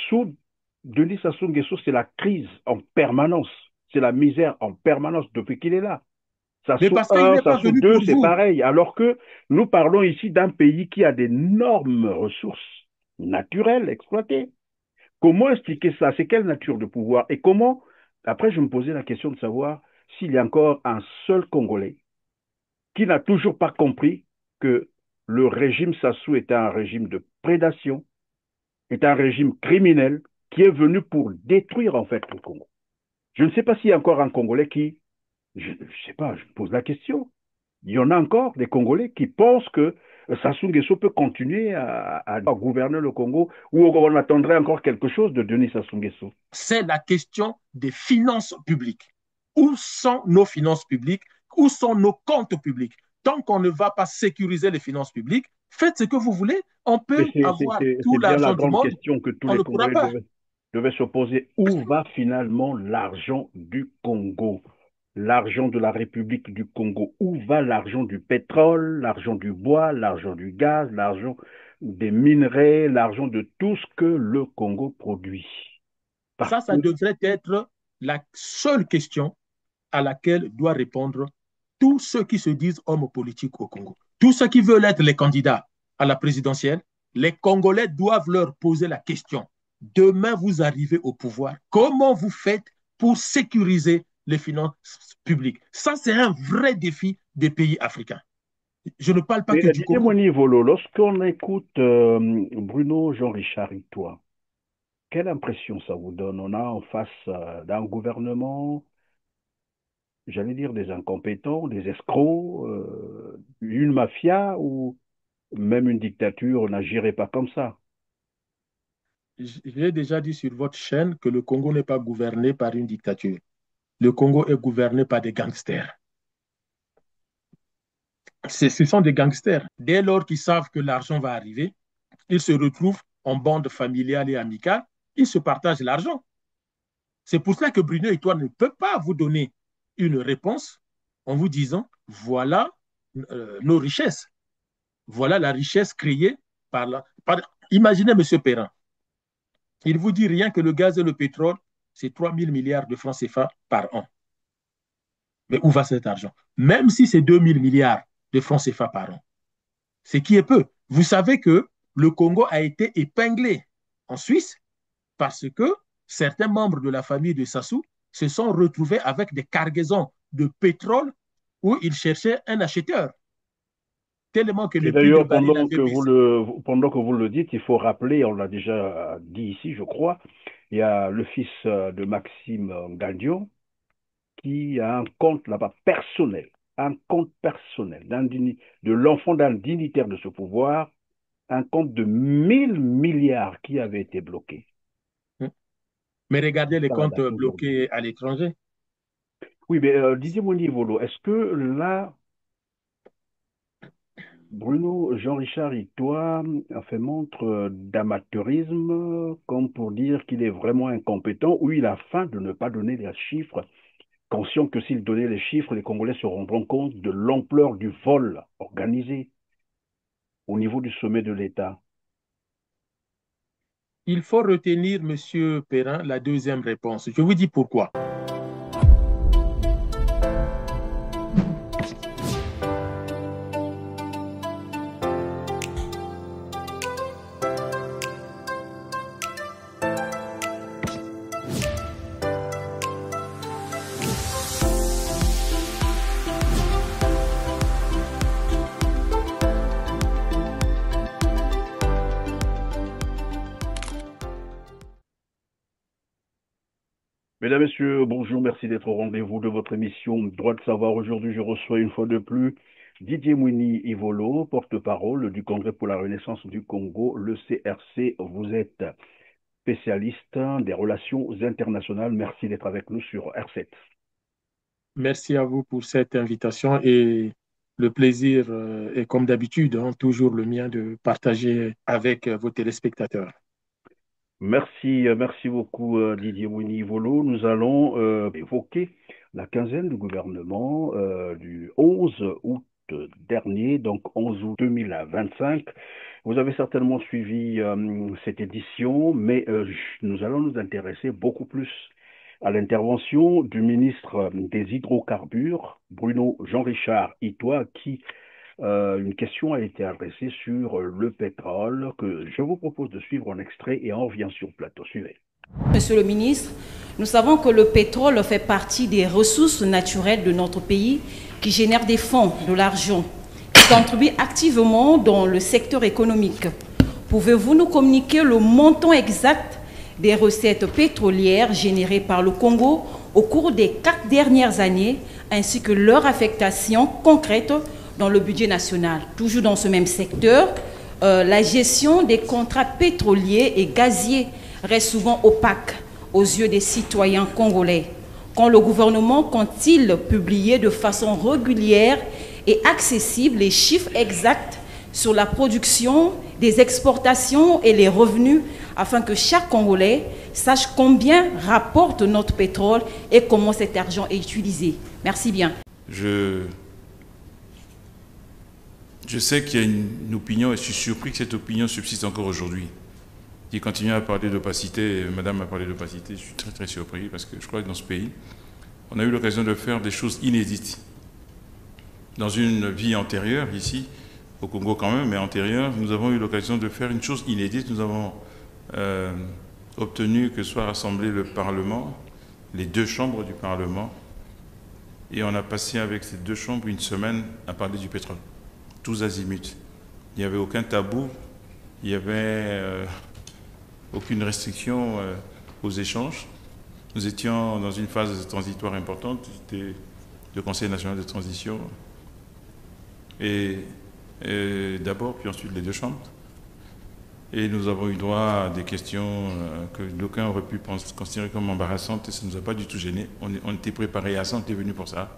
Sous Denis Sassou Nguesso, c'est la crise en permanence. C'est la misère en permanence depuis qu'il est là. Mais Sassou parce qu'il 1, n'est pas Sassou venu 2, pour c'est vous. pareil. Alors que nous parlons ici d'un pays qui a d'énormes ressources naturelles exploitées. Comment expliquer ça? C'est quelle nature de pouvoir? Et comment, après, je me posais la question de savoir s'il y a encore un seul Congolais qui n'a toujours pas compris que le régime Sassou était un régime de prédation, est un régime criminel qui est venu pour détruire en fait le Congo. Je ne sais pas s'il y a encore un Congolais qui, je ne sais pas, je pose la question. Il y en a encore des Congolais qui pensent que Sassou Nguesso peut continuer à gouverner le Congo ou on attendrait encore quelque chose de Denis Sassou Nguesso. C'est la question des finances publiques. Où sont nos finances publiques? Où sont nos comptes publics? Tant qu'on ne va pas sécuriser les finances publiques, faites ce que vous voulez. On Mais peut avoir tout c'est bien la l'argent du grande monde, question que tous on les ne pourra Congolais pas. devaient se poser. Où va finalement l'argent du Congo? L'argent de la République du Congo? Où va l'argent du pétrole, l'argent du bois, l'argent du gaz, l'argent des minerais, l'argent de tout ce que le Congo produit? Parce Ça que devrait être la seule question à laquelle doivent répondre tous ceux qui se disent hommes politiques au Congo. Tous ceux qui veulent être les candidats à la présidentielle, les Congolais doivent leur poser la question. Demain, vous arrivez au pouvoir. Comment vous faites pour sécuriser les finances publiques? Ça, c'est un vrai défi des pays africains. Je ne parle pas mais que du dites-moi, Congo. Nivolo, lorsqu'on écoute Bruno Jean-Richard Itoie, quelle impression ça vous donne? On a en face d'un gouvernement, j'allais dire des incompétents, des escrocs, une mafia ou même une dictature n'agirait pas comme ça. J'ai déjà dit sur votre chaîne que le Congo n'est pas gouverné par une dictature. Le Congo est gouverné par des gangsters. Ce sont des gangsters. Dès lors qu'ils savent que l'argent va arriver, ils se retrouvent en bande familiale et amicale, ils se partagent l'argent. C'est pour cela que Bruno et toi ne peut pas vous donner une réponse en vous disant voilà nos richesses, voilà la richesse créée par la. Imaginez M. Perrin, il vous dit rien que le gaz et le pétrole, c'est 3 000 milliards de francs CFA par an. Mais où va cet argent? Même si c'est 2 000 milliards de francs CFA par an, ce qui est peu. Vous savez que le Congo a été épinglé en Suisse parce que certains membres de la famille de Sassou se sont retrouvés avec des cargaisons de pétrole où ils cherchaient un acheteur, tellement que Et le prix du d'ailleurs, baril avait baissé. pendant que vous le dites, il faut rappeler, on l'a déjà dit ici, je crois, il y a le fils de Maxime Gadion qui a un compte là-bas personnel, un compte personnel de l'enfant d'un dignitaire de ce pouvoir, un compte de 1000 milliards qui avait été bloqué. Mais regardez les Ça comptes date aujourd'hui. bloqués à l'étranger. Oui, mais Didier Monier-Volo, est-ce que là, Bruno Jean-Richard Itoie a fait montre d'amateurisme, comme pour dire qu'il est vraiment incompétent, ou il a faim de ne pas donner les chiffres, conscient que s'il donnait les chiffres, les Congolais se rendront compte de l'ampleur du vol organisé au niveau du sommet de l'État. Il faut retenir, Monsieur Perrin, la deuxième réponse. Je vous dis pourquoi. Mesdames, Messieurs, bonjour, merci d'être au rendez-vous de votre émission Droit de savoir. Aujourd'hui, je reçois une fois de plus Didier Mwini Ivolo, porte-parole du Congrès pour la Renaissance du Congo, le CRC. Vous êtes spécialiste des relations internationales. Merci d'être avec nous sur R7. Merci à vous pour cette invitation et le plaisir est comme d'habitude, hein, toujours le mien de partager avec vos téléspectateurs. Merci, merci beaucoup Didier Mouni-Volo. Nous allons évoquer la quinzaine du gouvernement du 11 août dernier, donc 11 août 2025. Vous avez certainement suivi cette édition, mais nous allons nous intéresser beaucoup plus à l'intervention du ministre des Hydrocarbures, Bruno Jean-Richard Itoie, qui une question a été adressée sur le pétrole, que je vous propose de suivre en extrait et on revient sur le plateau. Suivez. Monsieur le ministre, nous savons que le pétrole fait partie des ressources naturelles de notre pays qui génèrent des fonds, de l'argent, qui contribuent activement dans le secteur économique. Pouvez-vous nous communiquer le montant exact des recettes pétrolières générées par le Congo au cours des 4 dernières années, ainsi que leur affectation concrète dans le budget national? Toujours dans ce même secteur, la gestion des contrats pétroliers et gaziers reste souvent opaque aux yeux des citoyens congolais. Quand le gouvernement compte-t-il publier de façon régulière et accessible les chiffres exacts sur la production, des exportations et les revenus afin que chaque Congolais sache combien rapporte notre pétrole et comment cet argent est utilisé? Merci bien. Je sais qu'il y a une opinion et je suis surpris que cette opinion subsiste encore aujourd'hui. Qui continue à parler d'opacité, madame a parlé d'opacité, je suis très très surpris parce que je crois que dans ce pays, on a eu l'occasion de faire des choses inédites. Dans une vie antérieure, ici, au Congo quand même, mais antérieure, nous avons eu l'occasion de faire une chose inédite. Nous avons obtenu que soit rassemblé le Parlement, les 2 chambres du Parlement, et on a passé avec ces 2 chambres une semaine à parler du pétrole, tous azimuts. Il n'y avait aucun tabou, il n'y avait aucune restriction aux échanges. Nous étions dans une phase transitoire importante, c'était le Conseil national de transition, et d'abord, puis ensuite les 2 chambres. Et nous avons eu droit à des questions que d'aucuns auraient pu considérer comme embarrassantes, et ça ne nous a pas du tout gênés. On était préparés à ça, on était venus pour ça.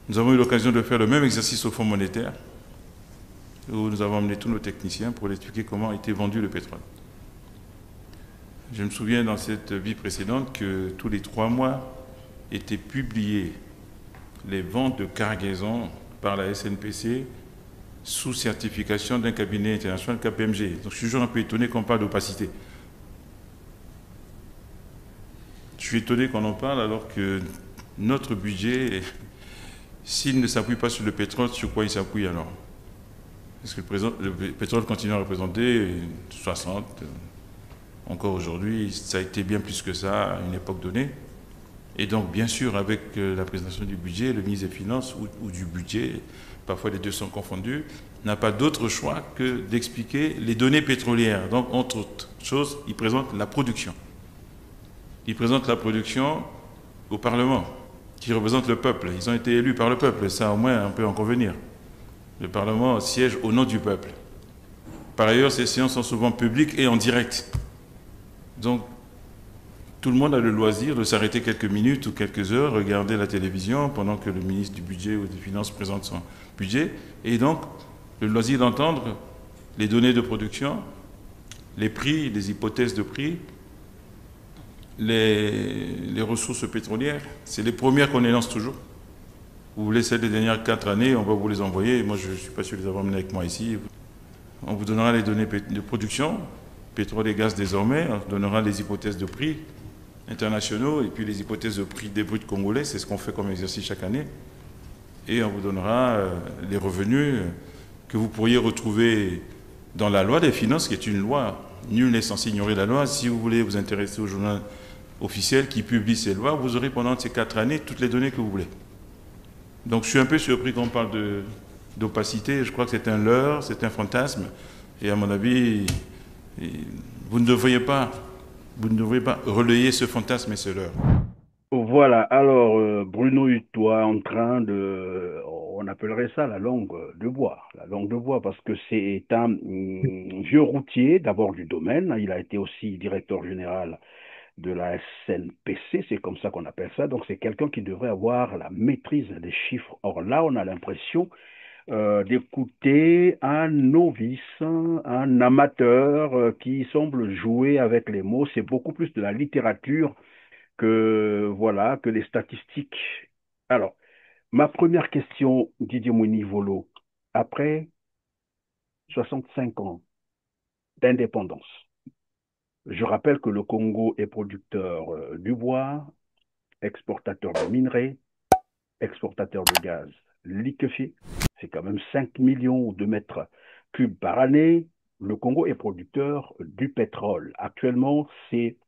Nous avons eu l'occasion de faire le même exercice au Fonds monétaire, où nous avons amené tous nos techniciens pour expliquer comment était vendu le pétrole. Je me souviens dans cette vie précédente que tous les 3 mois étaient publiées les ventes de cargaison par la SNPC sous certification d'un cabinet international KPMG. Donc je suis toujours un peu étonné qu'on parle d'opacité. Je suis étonné qu'on en parle alors que notre budget, s'il ne s'appuie pas sur le pétrole, sur quoi il s'appuie alors? Parce que le pétrole continue à représenter 60. Encore aujourd'hui, ça a été bien plus que ça à une époque donnée. Et donc, bien sûr, avec la présentation du budget, le ministre des Finances ou du budget, parfois les deux sont confondus, n'a pas d'autre choix que d'expliquer les données pétrolières. Donc, entre autres choses, il présente la production. Il présente la production au Parlement, qui représente le peuple. Ils ont été élus par le peuple, ça au moins on peut en convenir. Le Parlement siège au nom du peuple. Par ailleurs, ces séances sont souvent publiques et en direct. Donc, tout le monde a le loisir de s'arrêter quelques minutes ou quelques heures, regarder la télévision pendant que le ministre du Budget ou des Finances présente son budget, et donc le loisir d'entendre les données de production, les prix, les hypothèses de prix, les ressources pétrolières. C'est les premières qu'on élance toujours. Vous voulez celles des dernières 4 années, on va vous les envoyer. Moi, je ne suis pas sûr de les avoir menées avec moi ici. On vous donnera les données de production, pétrole et gaz désormais, on vous donnera les hypothèses de prix internationaux et puis les hypothèses de prix des bruts congolais, c'est ce qu'on fait comme exercice chaque année. Et on vous donnera les revenus que vous pourriez retrouver dans la loi des finances, qui est une loi. Nul n'est censé ignorer la loi. Si vous voulez vous intéresser au journal officiel qui publie ces lois, vous aurez pendant ces 4 années toutes les données que vous voulez. Donc je suis un peu surpris qu'on parle d'opacité. Je crois que c'est un leurre, c'est un fantasme. Et à mon avis, vous ne devriez pas relayer ce fantasme et ce leurre. Voilà, alors Bruno Itoie en train de, on appellerait ça la langue de bois, parce que c'est un vieux routier d'abord du domaine, il a été aussi directeur général de la SNPC, c'est comme ça qu'on appelle ça, donc c'est quelqu'un qui devrait avoir la maîtrise des chiffres. Or là, on a l'impression d'écouter un novice, un amateur qui semble jouer avec les mots, c'est beaucoup plus de la littérature que voilà, que les statistiques. Alors, ma première question, Didier Mounivolo, après 65 ans d'indépendance. Je rappelle que le Congo est producteur du bois, exportateur de minerais, exportateur de gaz liquéfié. C'est quand même 5 millions de mètres cubes par année. Le Congo est producteur du pétrole. Actuellement, c'est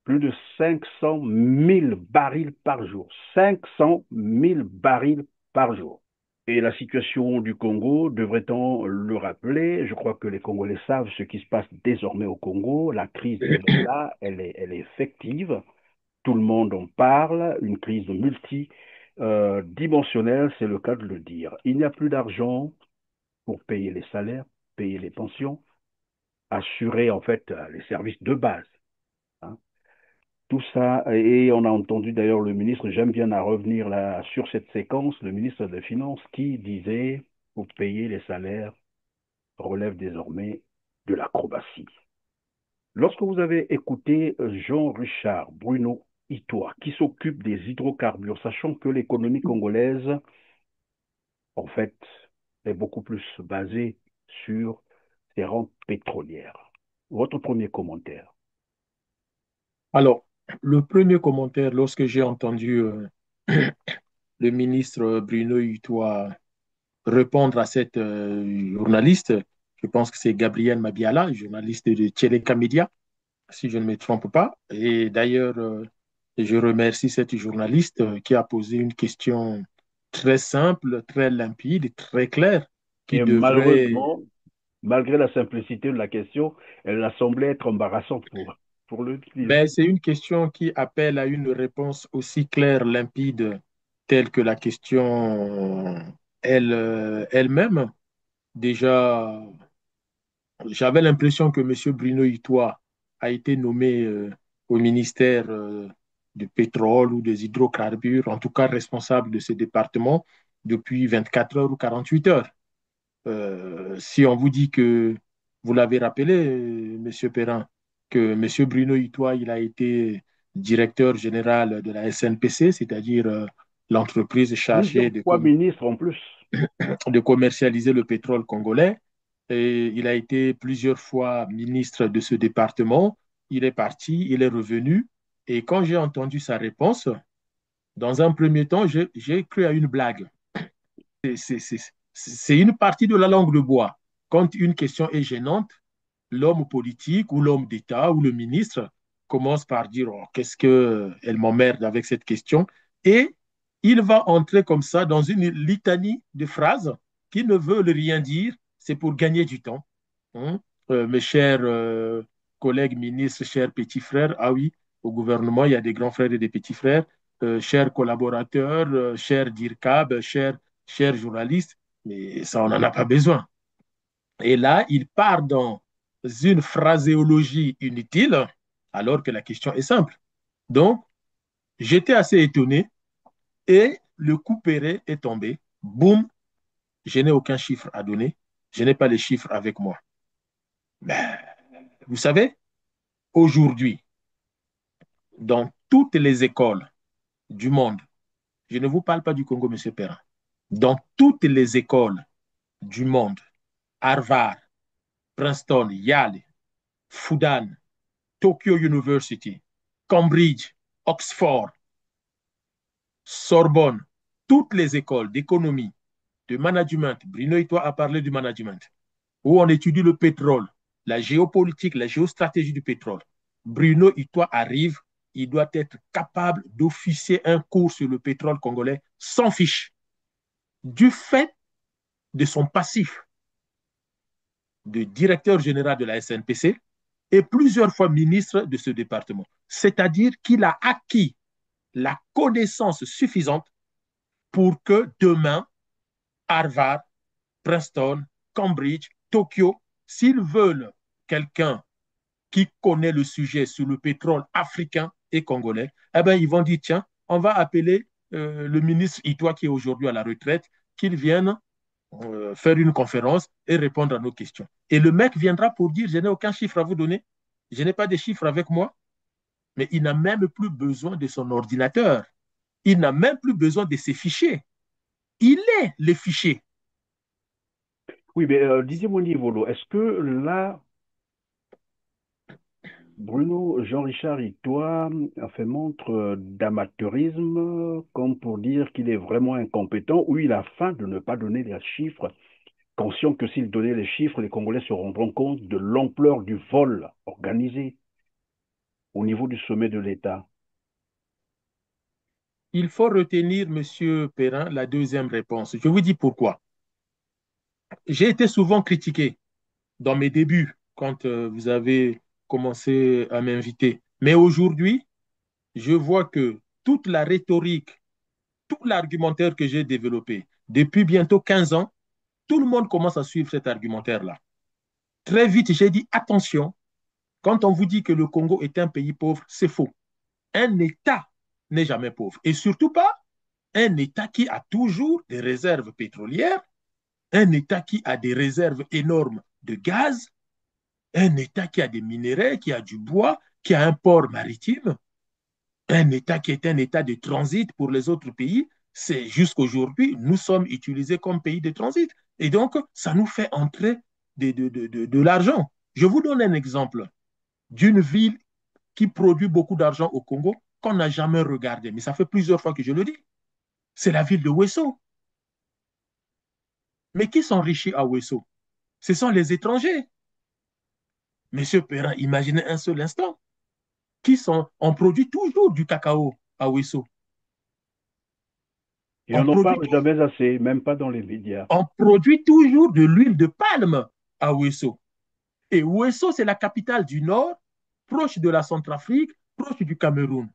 plus de 500 000 barils par jour. 500 000 barils par jour. Et la situation du Congo, devrait-on le rappeler, je crois que les Congolais savent ce qui se passe désormais au Congo. La crise, elle est là, elle est effective. Tout le monde en parle. Une crise multidimensionnelle, c'est le cas de le dire. Il n'y a plus d'argent pour payer les salaires, payer les pensions, assurer en fait les services de base, hein. Tout ça, et on a entendu d'ailleurs le ministre, j'aime bien à revenir là sur cette séquence, le ministre des Finances qui disait pour payer les salaires relève désormais de l'acrobatie. Lorsque vous avez écouté Jean-Richard Bruno Itoa, qui s'occupe des hydrocarbures, sachant que l'économie congolaise, en fait, est beaucoup plus basée sur ses rentes pétrolières. Votre premier commentaire? Alors, le premier commentaire, lorsque j'ai entendu le ministre Bruno Hutois répondre à cette journaliste, je pense que c'est Gabriel Mabiala, journaliste de Tcheleka Media, si je ne me trompe pas. Et d'ailleurs, je remercie cette journaliste qui a posé une question très simple, très limpide, très claire, qui Et devrait... malheureusement, malgré la simplicité de la question, elle a semblé être embarrassante pour l'utiliser. Ben, c'est une question qui appelle à une réponse aussi claire, limpide, telle que la question elle-même. Déjà, j'avais l'impression que M. Bruno Itoa a été nommé au ministère du pétrole ou des hydrocarbures, en tout cas responsable de ce département depuis 24 heures ou 48 heures. Si on vous dit que, vous l'avez rappelé, M. Perrin, que M. Bruno Itoa, il a été directeur général de la SNPC, c'est-à-dire l'entreprise chargée Plusieurs fois ministre en plus. de commercialiser le pétrole congolais. Et il a été plusieurs fois ministre de ce département. Il est parti, il est revenu. Et quand j'ai entendu sa réponse, dans un premier temps, j'ai cru à une blague. C'est une partie de la langue de bois. Quand une question est gênante, l'homme politique ou l'homme d'État ou le ministre commence par dire oh, qu'est-ce qu'elle m'emmerde avec cette question. Et il va entrer comme ça dans une litanie de phrases qui ne veulent rien dire. C'est pour gagner du temps. Hein? Mes chers collègues ministres, chers petits frères, ah oui, au gouvernement, il y a des grands frères et des petits frères, chers collaborateurs, chers DIRCAB, chers journalistes, mais ça, on n'en a pas besoin. Et là, il part dans une phraséologie inutile, alors que la question est simple. Donc, j'étais assez étonné et le coup ferré est tombé. Boum, je n'ai aucun chiffre à donner. Je n'ai pas les chiffres avec moi. Mais, vous savez, aujourd'hui, dans toutes les écoles du monde, je ne vous parle pas du Congo, M. Perrin, dans toutes les écoles du monde, Harvard, Princeton, Yale, Fudan, Tokyo University, Cambridge, Oxford, Sorbonne, toutes les écoles d'économie, de management, Bruno et toi a parlé du management, où on étudie le pétrole, la géopolitique, la géostratégie du pétrole. Bruno et toi arrive, il doit être capable d'officier un cours sur le pétrole congolais sans fiche, du fait de son passif de directeur général de la SNPC et plusieurs fois ministre de ce département. C'est-à-dire qu'il a acquis la connaissance suffisante pour que demain, Harvard, Princeton, Cambridge, Tokyo, s'ils veulent quelqu'un qui connaît le sujet sur le pétrole africain et congolais, eh ben, ils vont dire, tiens, on va appeler le ministre Itoa qui est aujourd'hui à la retraite, qu'il vienne faire une conférence et répondre à nos questions. Et le mec viendra pour dire, je n'ai aucun chiffre à vous donner, je n'ai pas de chiffres avec moi, mais il n'a même plus besoin de son ordinateur. Il n'a même plus besoin de ses fichiers. Il est les fichiers. Oui, mais Didier Monivolo, est-ce que là, Bruno Jean-Richard Itoie a fait montre d'amateurisme, comme pour dire qu'il est vraiment incompétent, ou il a faim de ne pas donner les chiffres, conscient que s'il donnait les chiffres, les Congolais se rendront compte de l'ampleur du vol organisé au niveau du sommet de l'État? Il faut retenir, Monsieur Perrin, la deuxième réponse. Je vous dis pourquoi. J'ai été souvent critiqué dans mes débuts, quand vous avez commencé à m'inviter. Mais aujourd'hui, je vois que toute la rhétorique, tout l'argumentaire que j'ai développé depuis bientôt 15 ans, tout le monde commence à suivre cet argumentaire-là. Très vite, j'ai dit attention, quand on vous dit que le Congo est un pays pauvre, c'est faux. Un État n'est jamais pauvre. Et surtout pas un État qui a toujours des réserves pétrolières, un État qui a des réserves énormes de gaz, un État qui a des minéraux, qui a du bois, qui a un port maritime, un État qui est un État de transit pour les autres pays. C'est jusqu'aujourd'hui, nous sommes utilisés comme pays de transit. Et donc, ça nous fait entrer de l'argent. Je vous donne un exemple d'une ville qui produit beaucoup d'argent au Congo qu'on n'a jamais regardé. Mais ça fait plusieurs fois que je le dis. C'est la ville de Ouesso. Mais qui s'enrichit à Ouesso? Ce sont les étrangers. Monsieur Perrin, imaginez un seul instant. On produit toujours du cacao à Ouesso. Et on On n'en produit, parle jamais assez, même pas dans les médias. on produit toujours de l'huile de palme à Ouesso. Et Ouesso, c'est la capitale du Nord, proche de la Centrafrique, proche du Cameroun.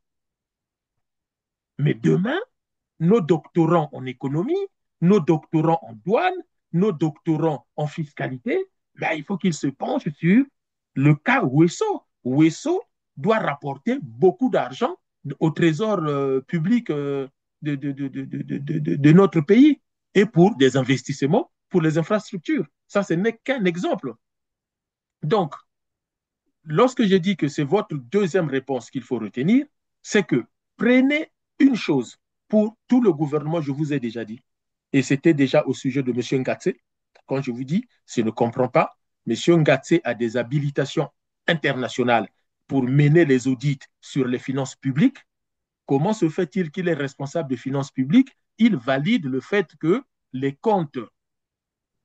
Mais demain, nos doctorants en économie, nos doctorants en douane, nos doctorants en fiscalité, ben, il faut qu'ils se penchent sur le cas Ouesso. Ouesso doit rapporter beaucoup d'argent au trésor public de notre pays et pour des investissements pour les infrastructures. Ça, ce n'est qu'un exemple. Donc, lorsque je dis que c'est votre deuxième réponse qu'il faut retenir, c'est que prenez une chose pour tout le gouvernement, je vous ai déjà dit, et c'était déjà au sujet de M. Ngatse, quand je vous dis, je ne comprends pas, M. Ngatse a des habilitations internationales pour mener les audits sur les finances publiques. Comment se fait-il qu'il est responsable des finances publiques? Il valide le fait que les comptes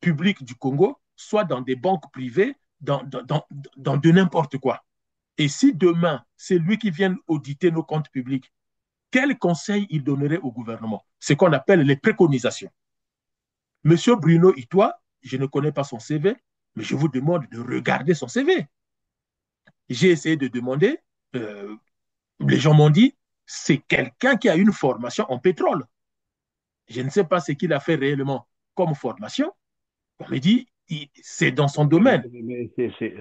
publics du Congo soient dans des banques privées, dans de n'importe quoi. Et si demain, c'est lui qui vient auditer nos comptes publics, quel conseil il donnerait au gouvernement? Ce qu'on appelle les préconisations. Monsieur Bruno Itoie, je ne connais pas son CV, mais je vous demande de regarder son CV. J'ai essayé de demander, euh, les gens m'ont dit, c'est quelqu'un qui a une formation en pétrole. Je ne sais pas ce qu'il a fait réellement comme formation. On me dit, c'est dans son domaine.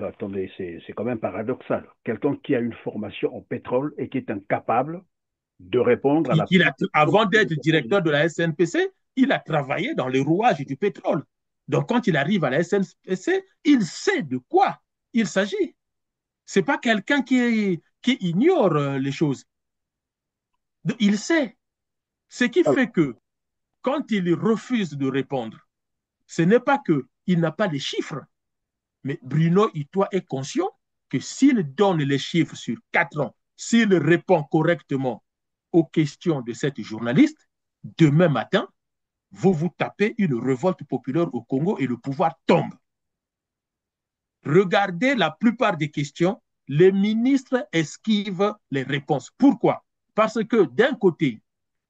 Attendez, c'est quand même paradoxal. Quelqu'un qui a une formation en pétrole et qui est incapable de répondre à la Avant d'être directeur de la SNPC, il a travaillé dans les rouages du pétrole. Donc, quand il arrive à la SNPC, il sait de quoi il s'agit. Ce n'est pas quelqu'un qui ignore les choses. Il sait. Ce qui fait que quand il refuse de répondre, ce n'est pas qu'il n'a pas les chiffres, mais Bruno Itoie est conscient que s'il donne les chiffres sur 4 ans, s'il répond correctement aux questions de cette journaliste, demain matin, vous tapez une révolte populaire au Congo et le pouvoir tombe. Regardez la plupart des questions, les ministres esquivent les réponses. Pourquoi? Parce que d'un côté,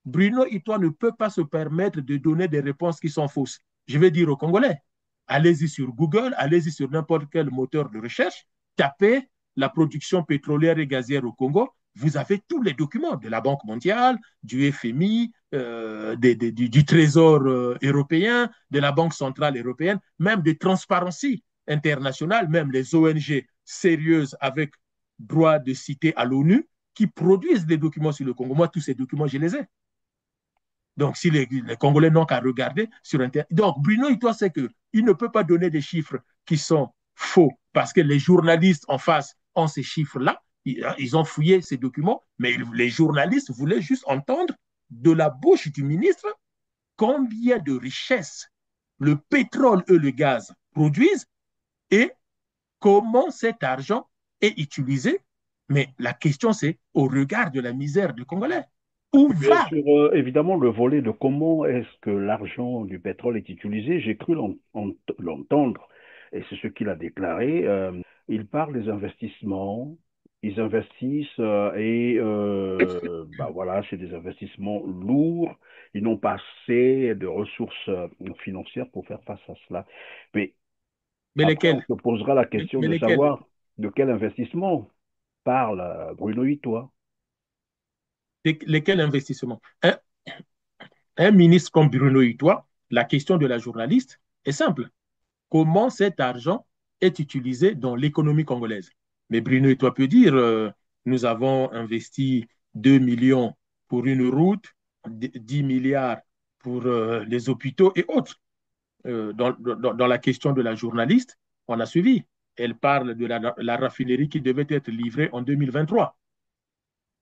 Bruno Itoie ne peut pas se permettre de donner des réponses qui sont fausses. Je vais dire aux Congolais, allez-y sur Google, allez-y sur n'importe quel moteur de recherche, tapez la production pétrolière et gazière au Congo, vous avez tous les documents de la Banque mondiale, du FMI, du Trésor européen, de la Banque centrale européenne, même de Transparency internationale, même les ONG sérieuses avec droit de citer à l'ONU, qui produisent des documents sur le Congo. Moi, tous ces documents, je les ai. Donc, si les Congolais n'ont qu'à regarder sur Internet. Donc, Bruno Itoie sait qu'il ne peut pas donner des chiffres qui sont faux parce que les journalistes en face ont ces chiffres-là. Ils ont fouillé ces documents, mais les journalistes voulaient juste entendre de la bouche du ministre combien de richesses le pétrole et le gaz produisent et comment cet argent est utilisé. Mais la question, c'est au regard de la misère du Congolais. Où Bien va? sûr, évidemment, le volet de comment est-ce que l'argent du pétrole est utilisé, j'ai cru l'entendre, et c'est ce qu'il a déclaré. Il parle des investissements, ils investissent bah voilà, c'est des investissements lourds. Ils n'ont pas assez de ressources financières pour faire face à cela. Mais Mais après, on lesquels? se posera la question Mais de lesquels? savoir de quel investissement parle Bruno Itoie. Lesquels investissements? Un ministre comme Bruno Itoie, la question de la journaliste est simple. Comment cet argent est utilisé dans l'économie congolaise? Mais Bruno Itoie peut dire, nous avons investi 2 millions pour une route, 10 milliards pour les hôpitaux et autres. Dans la question de la journaliste, on a suivi. Elle parle de la raffinerie qui devait être livrée en 2023.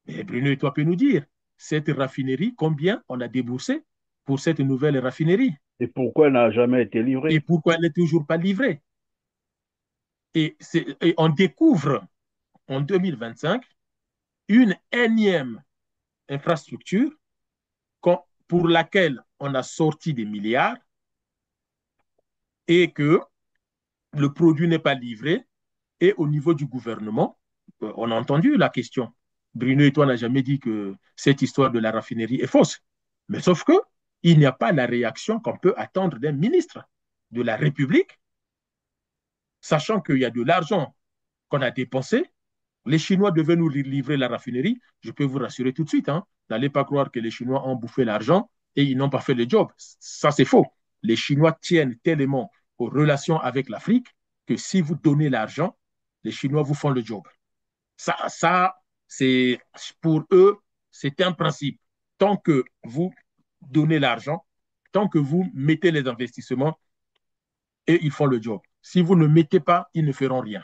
Mais Bruno Eto'o peut nous dire, cette raffinerie, combien on a déboursé pour cette nouvelle raffinerie Et pourquoi elle n'a jamais été et livrée? pourquoi elle n'est toujours pas livrée. Et on découvre en 2025 une énième infrastructure pour laquelle on a sorti des milliards et que le produit n'est pas livré. Et au niveau du gouvernement, on a entendu la question. Bruno Eto'o n'a jamais dit que cette histoire de la raffinerie est fausse. Mais sauf que il n'y a pas la réaction qu'on peut attendre d'un ministre de la République, sachant qu'il y a de l'argent qu'on a dépensé. Les Chinois devaient nous livrer la raffinerie. Je peux vous rassurer tout de suite. Hein, n'allez pas croire que les Chinois ont bouffé l'argent et ils n'ont pas fait le job. Ça, c'est faux. Les Chinois tiennent tellement aux relations avec l'Afrique que si vous donnez l'argent, les Chinois vous font le job. Ça c'est pour eux, c'est un principe. Tant que vous donnez l'argent, tant que vous mettez les investissements, et ils font le job. Si vous ne mettez pas, ils ne feront rien.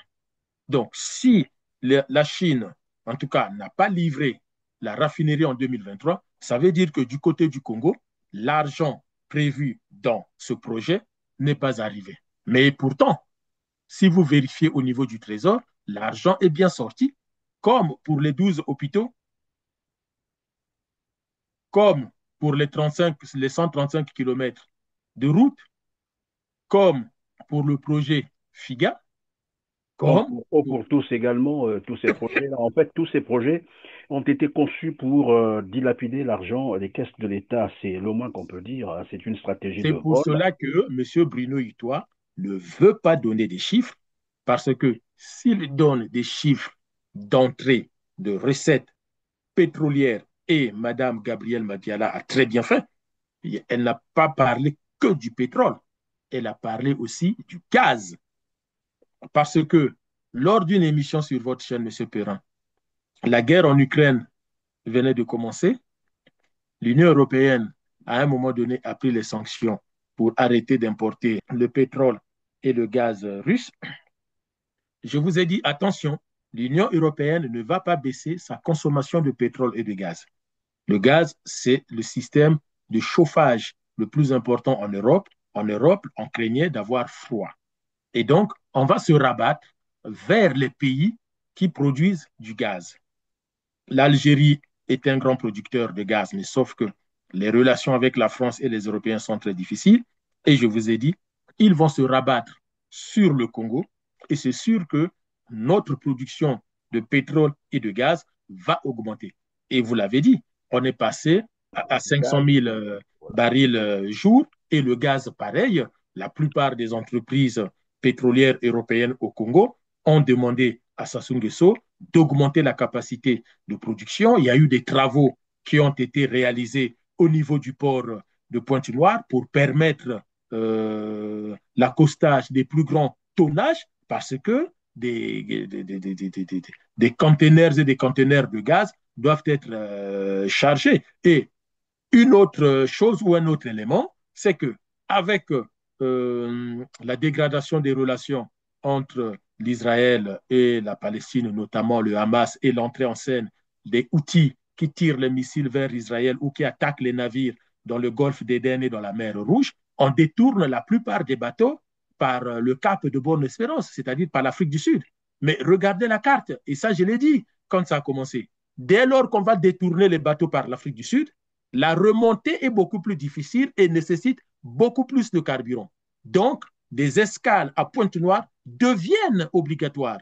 Donc, si la Chine, en tout cas, n'a pas livré la raffinerie en 2023, ça veut dire que du côté du Congo, l'argent prévu dans ce projet n'est pas arrivé. Mais pourtant, si vous vérifiez au niveau du Trésor, l'argent est bien sorti, comme pour les 12 hôpitaux, comme pour les 135 kilomètres de route, comme pour le projet FIGA, Comme comme pour tous également, tous ces projets-là. En fait, tous ces projets ont été conçus pour dilapider l'argent des caisses de l'État. C'est le moins qu'on peut dire, hein. C'est une stratégie c'est de pour vol. cela que M. Bruno Itoa ne veut pas donner des chiffres, parce que s'il donne des chiffres d'entrée de recettes pétrolières, et Mme Gabrielle Madiala a très bien fait, elle n'a pas parlé que du pétrole, elle a parlé aussi du gaz. Parce que lors d'une émission sur votre chaîne, M. Perrin, la guerre en Ukraine venait de commencer. L'Union européenne, à un moment donné, a pris les sanctions pour arrêter d'importer le pétrole et le gaz russe. Je vous ai dit, attention, l'Union européenne ne va pas baisser sa consommation de pétrole et de gaz. Le gaz, c'est le système de chauffage le plus important en Europe. En Europe, on craignait d'avoir froid. Et donc, on va se rabattre vers les pays qui produisent du gaz. L'Algérie est un grand producteur de gaz, mais sauf que les relations avec la France et les Européens sont très difficiles. Et je vous ai dit, ils vont se rabattre sur le Congo. Et c'est sûr que notre production de pétrole et de gaz va augmenter. Et vous l'avez dit, on est passé à 500 000 barils jour et le gaz pareil. La plupart des entreprises pétrolières européennes au Congo ont demandé à Sassou Nguesso d'augmenter la capacité de production. Il y a eu des travaux qui ont été réalisés au niveau du port de Pointe-Noire pour permettre l'accostage des plus grands tonnages parce que des conteneurs et des conteneurs de gaz doivent être chargés. Et une autre chose ou un autre élément, c'est que avec la dégradation des relations entre l'Israël et la Palestine, notamment le Hamas, et l'entrée en scène des Houthis qui tirent les missiles vers Israël ou qui attaquent les navires dans le golfe d'Éden et dans la mer Rouge, on détourne la plupart des bateaux par le cap de Bonne-Espérance, c'est-à-dire par l'Afrique du Sud. Mais regardez la carte, et ça je l'ai dit quand ça a commencé. Dès lors qu'on va détourner les bateaux par l'Afrique du Sud, la remontée est beaucoup plus difficile et nécessite beaucoup plus de carburant. Donc, des escales à Pointe-Noire deviennent obligatoires.